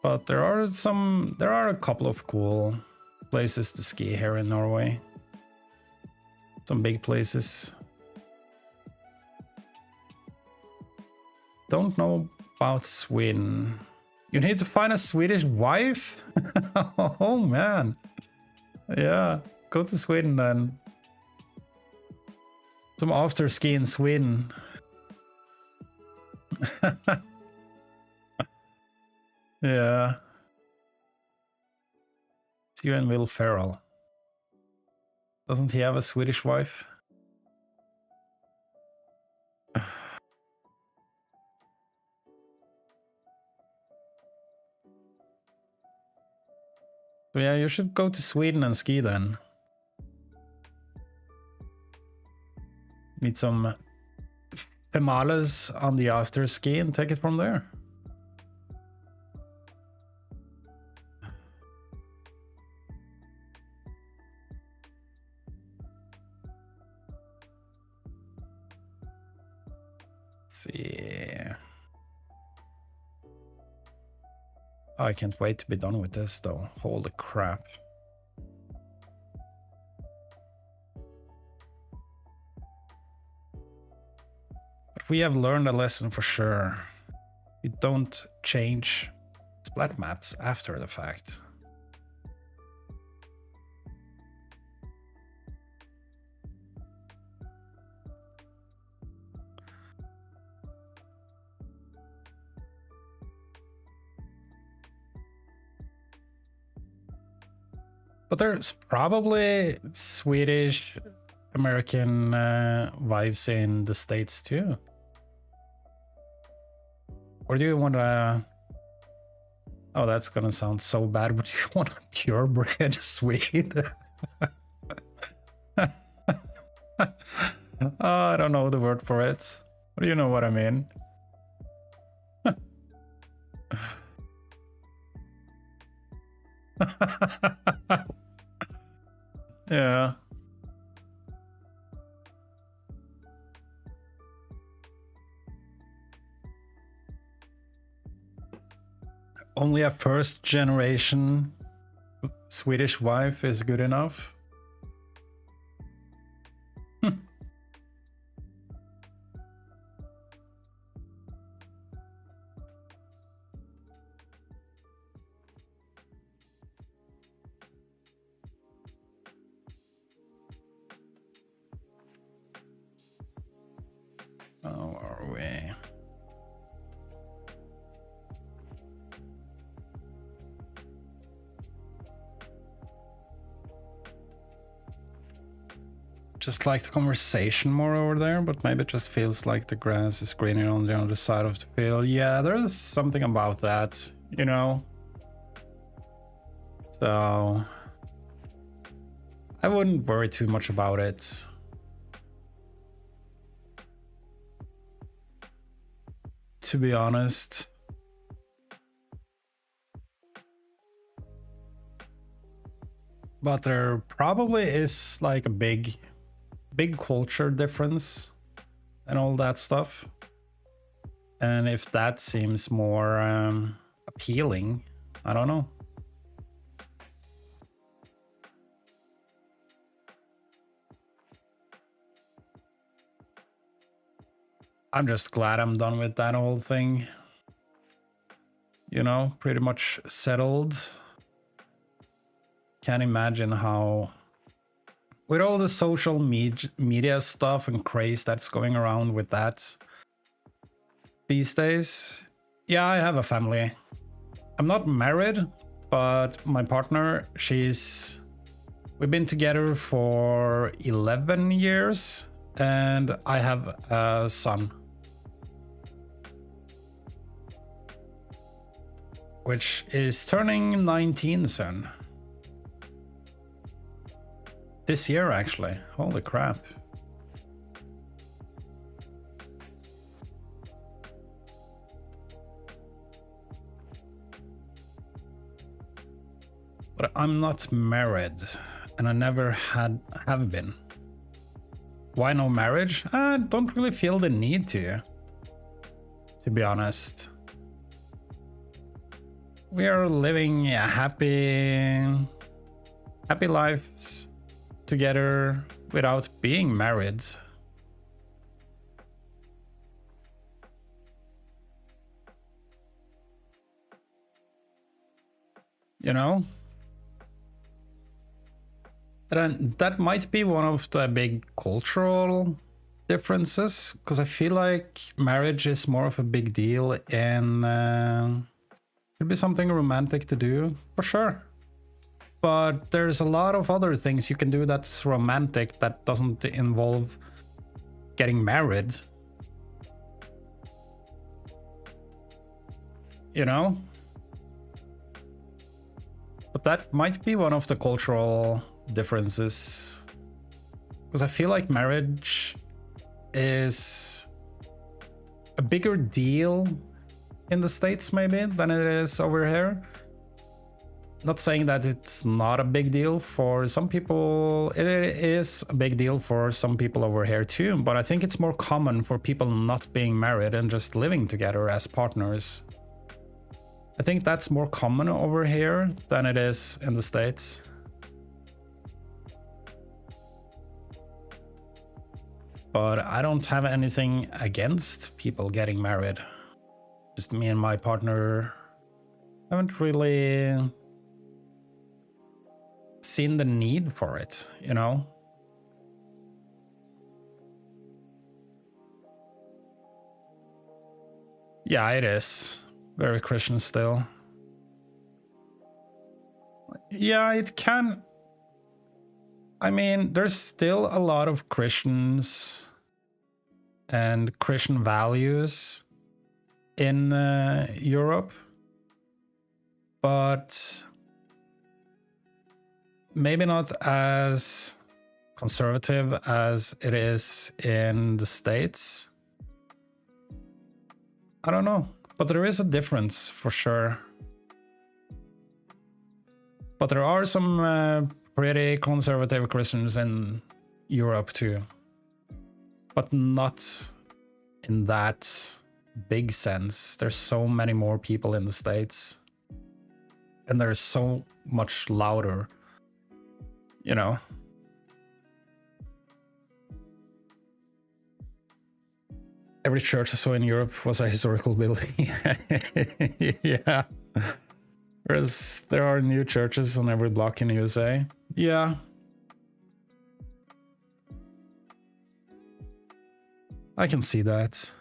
But there are a couple of cool places to ski here in Norway. Some big places. Don't know about Sweden. You need to find a Swedish wife? Oh man. Yeah, go to Sweden then. Some after ski in Sweden. Yeah. It's you and Will Ferrell. Doesn't he have a Swedish wife? So yeah, you should go to Sweden and ski then. Meet some females on the after ski and take it from there. See. Oh, I can't wait to be done with this though. Holy crap. But we have learned a lesson for sure. You don't change splat maps after the fact. But there's probably Swedish American wives in the States too. Or do you want to... Oh, that's gonna sound so bad, but do you want a purebred Swede? I don't know the word for it. But you know what I mean. Yeah. Only a first generation Swedish wife is good enough. How are we? Just like the conversation more over there, but maybe it just feels like the grass is greener on the other side of the field. Yeah, there's something about that, you know? So I wouldn't worry too much about it. To be honest. But there probably is like a big culture difference and all that stuff. And if that seems more appealing, I don't know. I'm just glad I'm done with that whole thing. You know, pretty much settled. Can't imagine how, with all the social media stuff and craze that's going around with that these days. Yeah, I have a family. I'm not married, but my partner, we've been together for 11 years and I have a son. Which is turning 19 soon. This year, actually. Holy crap. But I'm not married, and I never have been. Why no marriage? I don't really feel the need to be honest. We are living happy lives together without being married. You know? And that might be one of the big cultural differences, because I feel like marriage is more of a big deal and could be something romantic to do, for sure. But there's a lot of other things you can do that's romantic that doesn't involve getting married. You know? But that might be one of the cultural differences. Because I feel like marriage is a bigger deal in the States maybe than it is over here. Not saying that it's not a big deal for some people. It is a big deal for some people over here too, but I think it's more common for people not being married and just living together as partners. I think that's more common over here than it is in the States. But I don't have anything against people getting married. Just me and my partner haven't really seen the need for it, you know? Yeah, it is. Very Christian still. Yeah, it can. I mean, there's still a lot of Christians and Christian values in Europe, but maybe not as conservative as it is in the States. I don't know, but there is a difference for sure. But there are some pretty conservative Christians in Europe too, but not in that big sense. There's so many more people in the States, and they're so much louder, you know. Every church I saw in Europe was a historical building. Yeah. Whereas there are new churches on every block in the USA. Yeah. I can see that.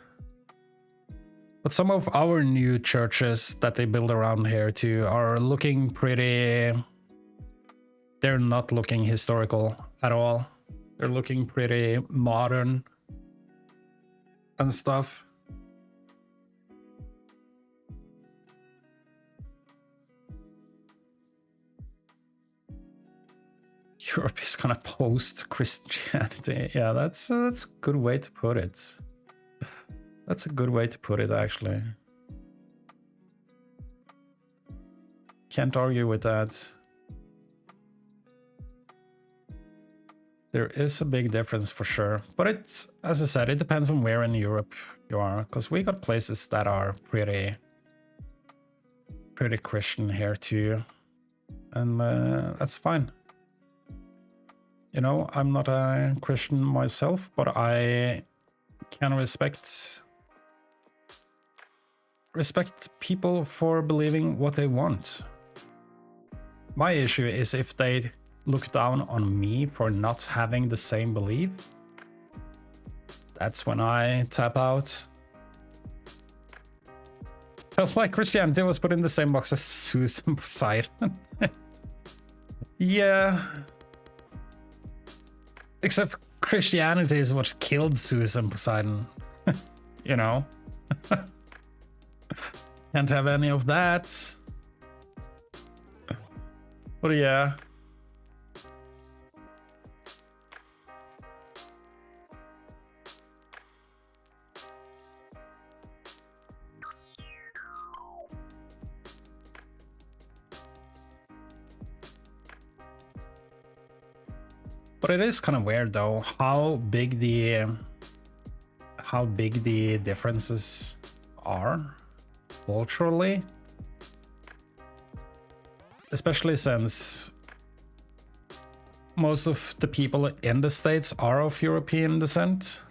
But some of our new churches that they build around here too are looking pretty... They're not looking historical at all. They're looking pretty modern and stuff. Europe is gonna post Christianity. Yeah, that's a good way to put it. That's a good way to put it, actually. Can't argue with that. There is a big difference for sure, but it's, as I said, it depends on where in Europe you are, because we got places that are pretty Christian here too, and that's fine. You know, I'm not a Christian myself, but I can respect people for believing what they want. My issue is if they look down on me for not having the same belief. That's when I tap out. Felt like Christianity was put in the same box as Zeus and Poseidon. Yeah. Except Christianity is what killed Zeus and Poseidon. You know? Can't have any of that. But yeah. But it is kind of weird though how big the differences are culturally, especially since most of the people in the States are of European descent.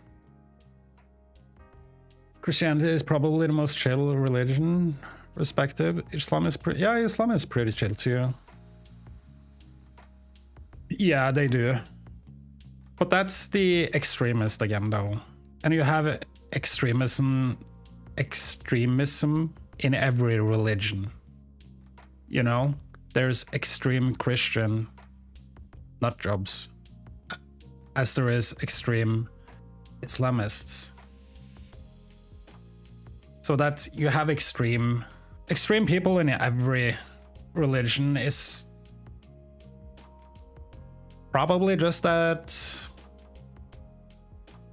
Christianity is probably the most chill religion, respective. Islam is Islam is pretty chill too. Yeah, they do. But that's the extremist again though. And you have extremism in every religion. You know, there's extreme Christian nut jobs, as there is extreme Islamists. So that you have extreme people in every religion is probably just that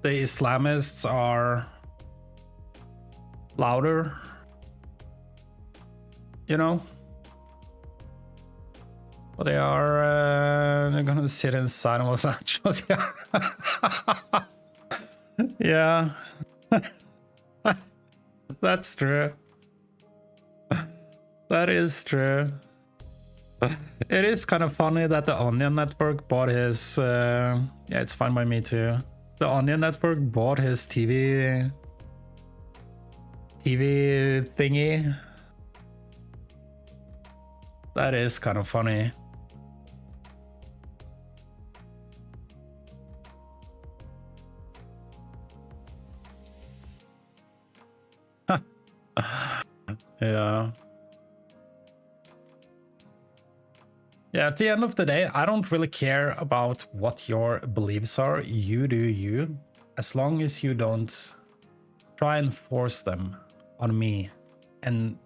the Islamists are louder, you know? But they are they're gonna sit inside of Los Angeles. Yeah. That's true. That is true. It is kind of funny that the Onion Network bought his yeah, it's fine by me too. The Onion Network bought his TV thingy. That is kind of funny. Yeah. Yeah, at the end of the day, I don't really care about what your beliefs are. You do you, as long as you don't try and force them on me and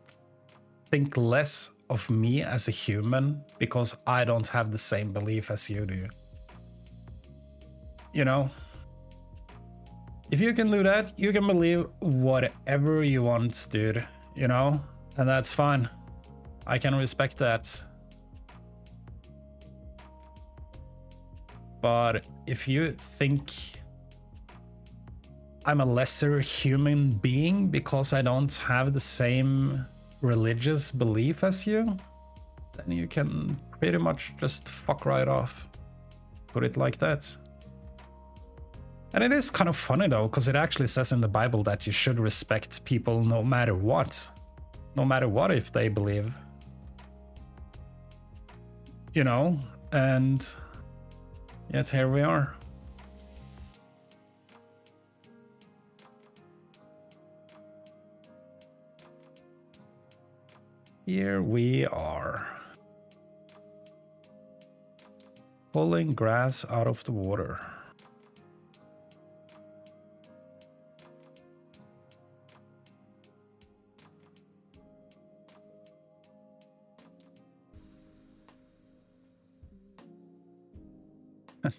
think less of me as a human because I don't have the same belief as you do. You know? If you can do that, you can believe whatever you want, dude, you know? And that's fine. I can respect that. But if you think I'm a lesser human being because I don't have the same religious belief as you, then you can pretty much just fuck right off. Put it like that. And it is kind of funny though, because it actually says in the Bible that you should respect people no matter what. No matter what if they believe. You know? And yet here we are. Here we are. Pulling grass out of the water.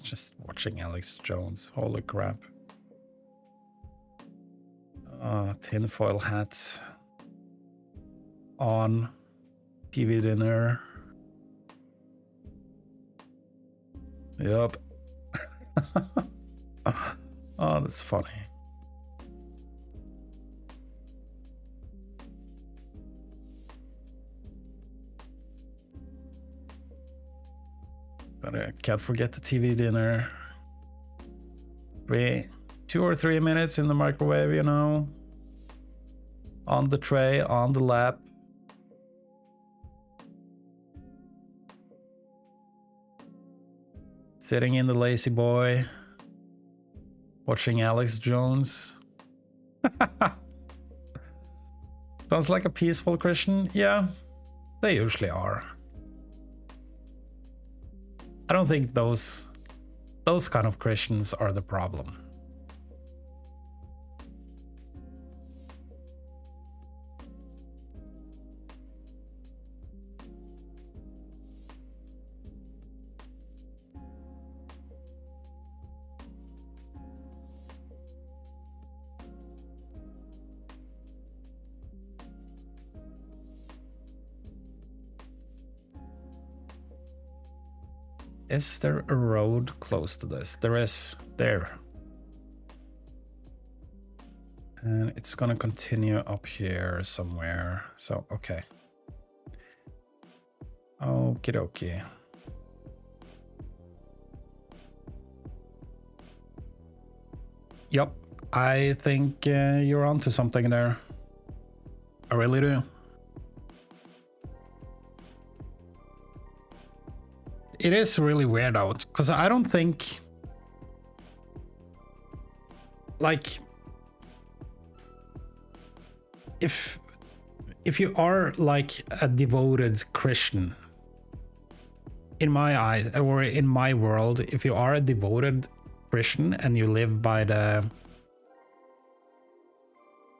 Just watching Alex Jones. Holy crap. Tinfoil hat on. TV dinner. Yup. Oh, that's funny. But I can't forget the TV dinner. 2 or 3 minutes in the microwave, you know. On the tray, on the lap. Sitting in the lazy boy. Watching Alex Jones. Sounds like a peaceful Christian. Yeah, they usually are. I don't think those kind of Christians are the problem. Is there a road close to this? There is. There. And it's gonna continue up here somewhere. So, okay. Okie dokie. Yup, I think you're onto something there. I really do. It is really weird out, because I don't think... Like... If you are like a devoted Christian, in my eyes, or in my world, if you are a devoted Christian and you live by the...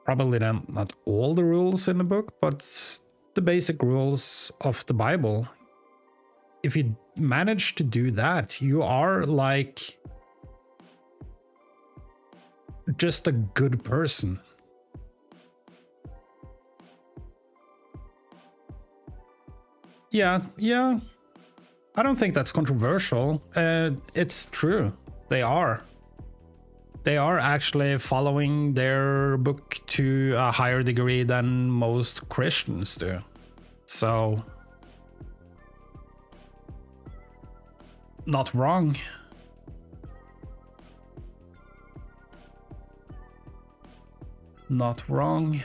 Probably not all the rules in the book, but the basic rules of the Bible. If you manage to do that, you are like just a good person. Yeah. I don't think that's controversial. It's true. They are. They are actually following their book to a higher degree than most Christians do. So, not wrong. Not wrong.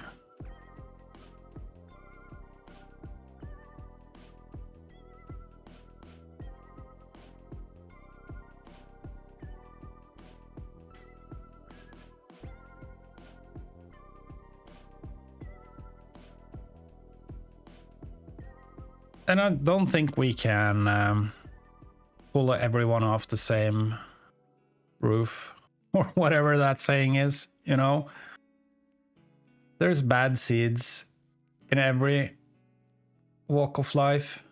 And I don't think we can pull everyone off the same roof, or whatever that saying is, you know? There's bad seeds in every walk of life,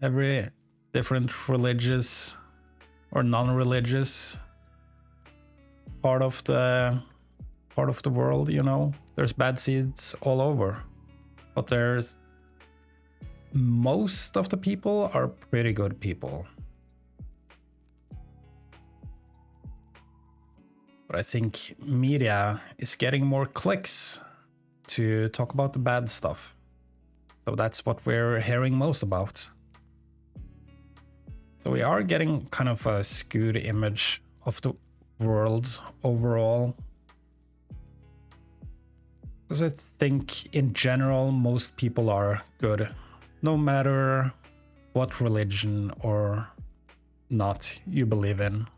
every different religious or non-religious part of the world, you know? There's bad seeds all over, but there's... Most of the people are pretty good people. But I think media is getting more clicks to talk about the bad stuff. So that's what we're hearing most about. So we are getting kind of a skewed image of the world overall. Because I think in general, most people are good. No matter what religion or not you believe in.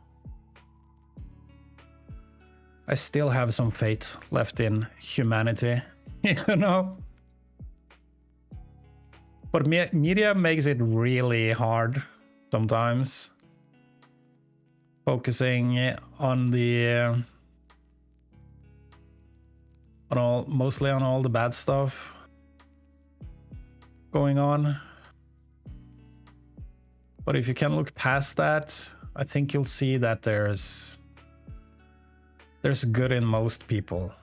I still have some faith left in humanity, you know? But media makes it really hard sometimes. Focusing on the... mostly on all the bad stuff going on. But if you can look past that, I think you'll see that there's good in most people.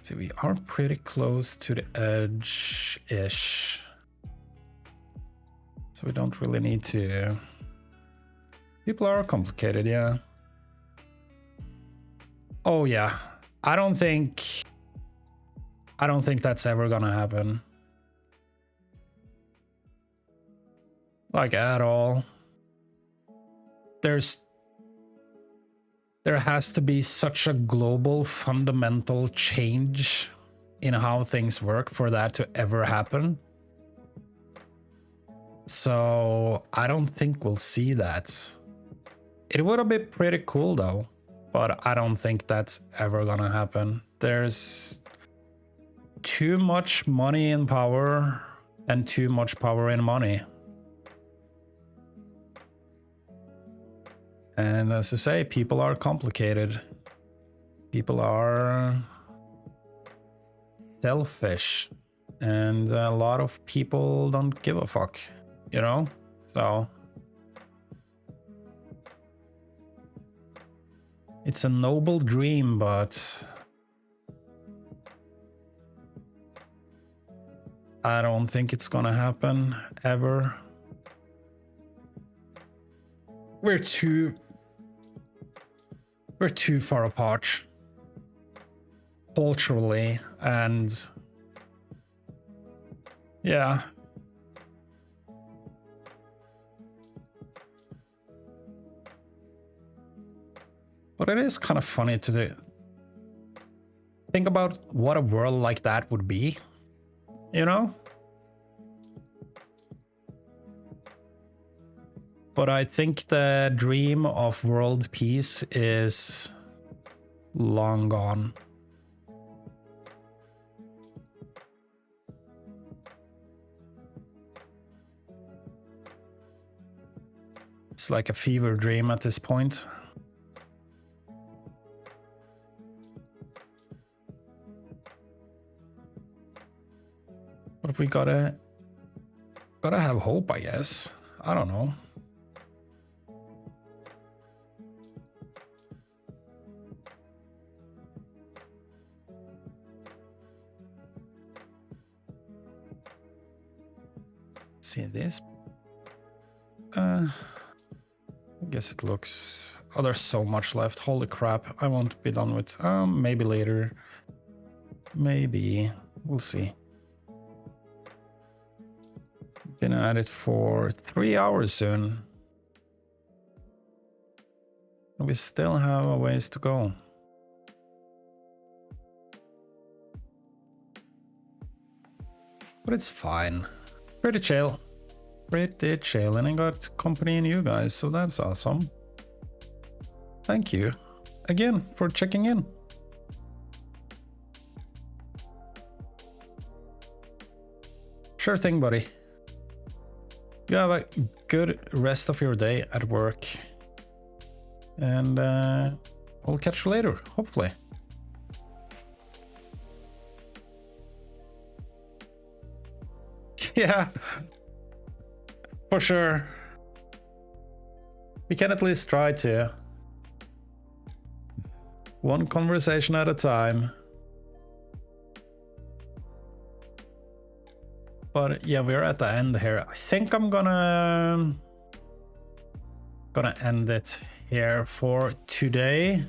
See, we are pretty close to the edge-ish. So we don't really need to... People are complicated, yeah. Oh yeah, I don't think that's ever gonna happen. Like at all. There has to be such a global fundamental change in how things work for that to ever happen. So I don't think we'll see that. It would have been pretty cool though. But I don't think that's ever gonna happen. There's too much money in power and too much power in money. And as I say, people are complicated. People are selfish. And a lot of people don't give a fuck, you know? So... It's a noble dream, but I don't think it's gonna happen ever. We're too far apart culturally, and yeah. But it is kind of funny to think about what a world like that would be, you know? But I think the dream of world peace is long gone. It's like a fever dream at this point. But we gotta have hope, I guess. I don't know. See this? I guess it looks... Oh, there's so much left. Holy crap. I won't be done with... maybe later. Maybe. We'll see. Been at it for 3 hours soon. We still have a ways to go. But it's fine. Pretty chill. Pretty chill, and I got company in you guys, so that's awesome. Thank you again for checking in. Sure thing, buddy. You have a good rest of your day at work. And I'll catch you later, hopefully. Yeah, for sure. We can at least try to. One conversation at a time. But yeah, we're at the end here. I think I'm gonna end it here for today.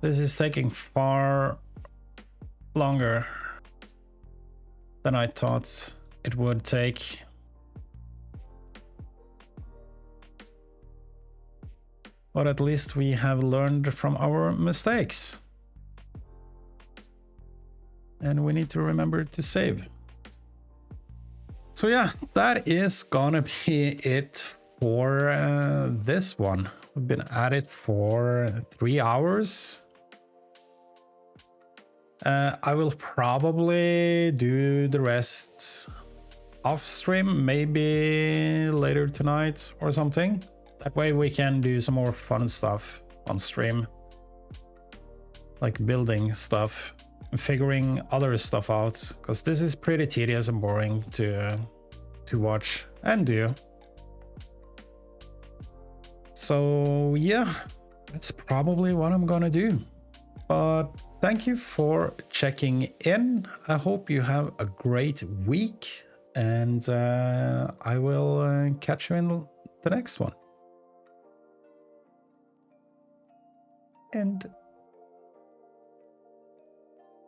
This is taking far longer than I thought it would take. But at least we have learned from our mistakes. And we need to remember to save. So yeah, that is gonna be it for this one. We've been at it for 3 hours. I will probably do the rest off stream, maybe later tonight or something. That way we can do some more fun stuff on stream. Like building stuff, figuring other stuff out, because this is pretty tedious and boring to watch and do. So yeah, that's probably what I'm gonna do. But thank you for checking in. I hope you have a great week, and I will catch you in the next one. And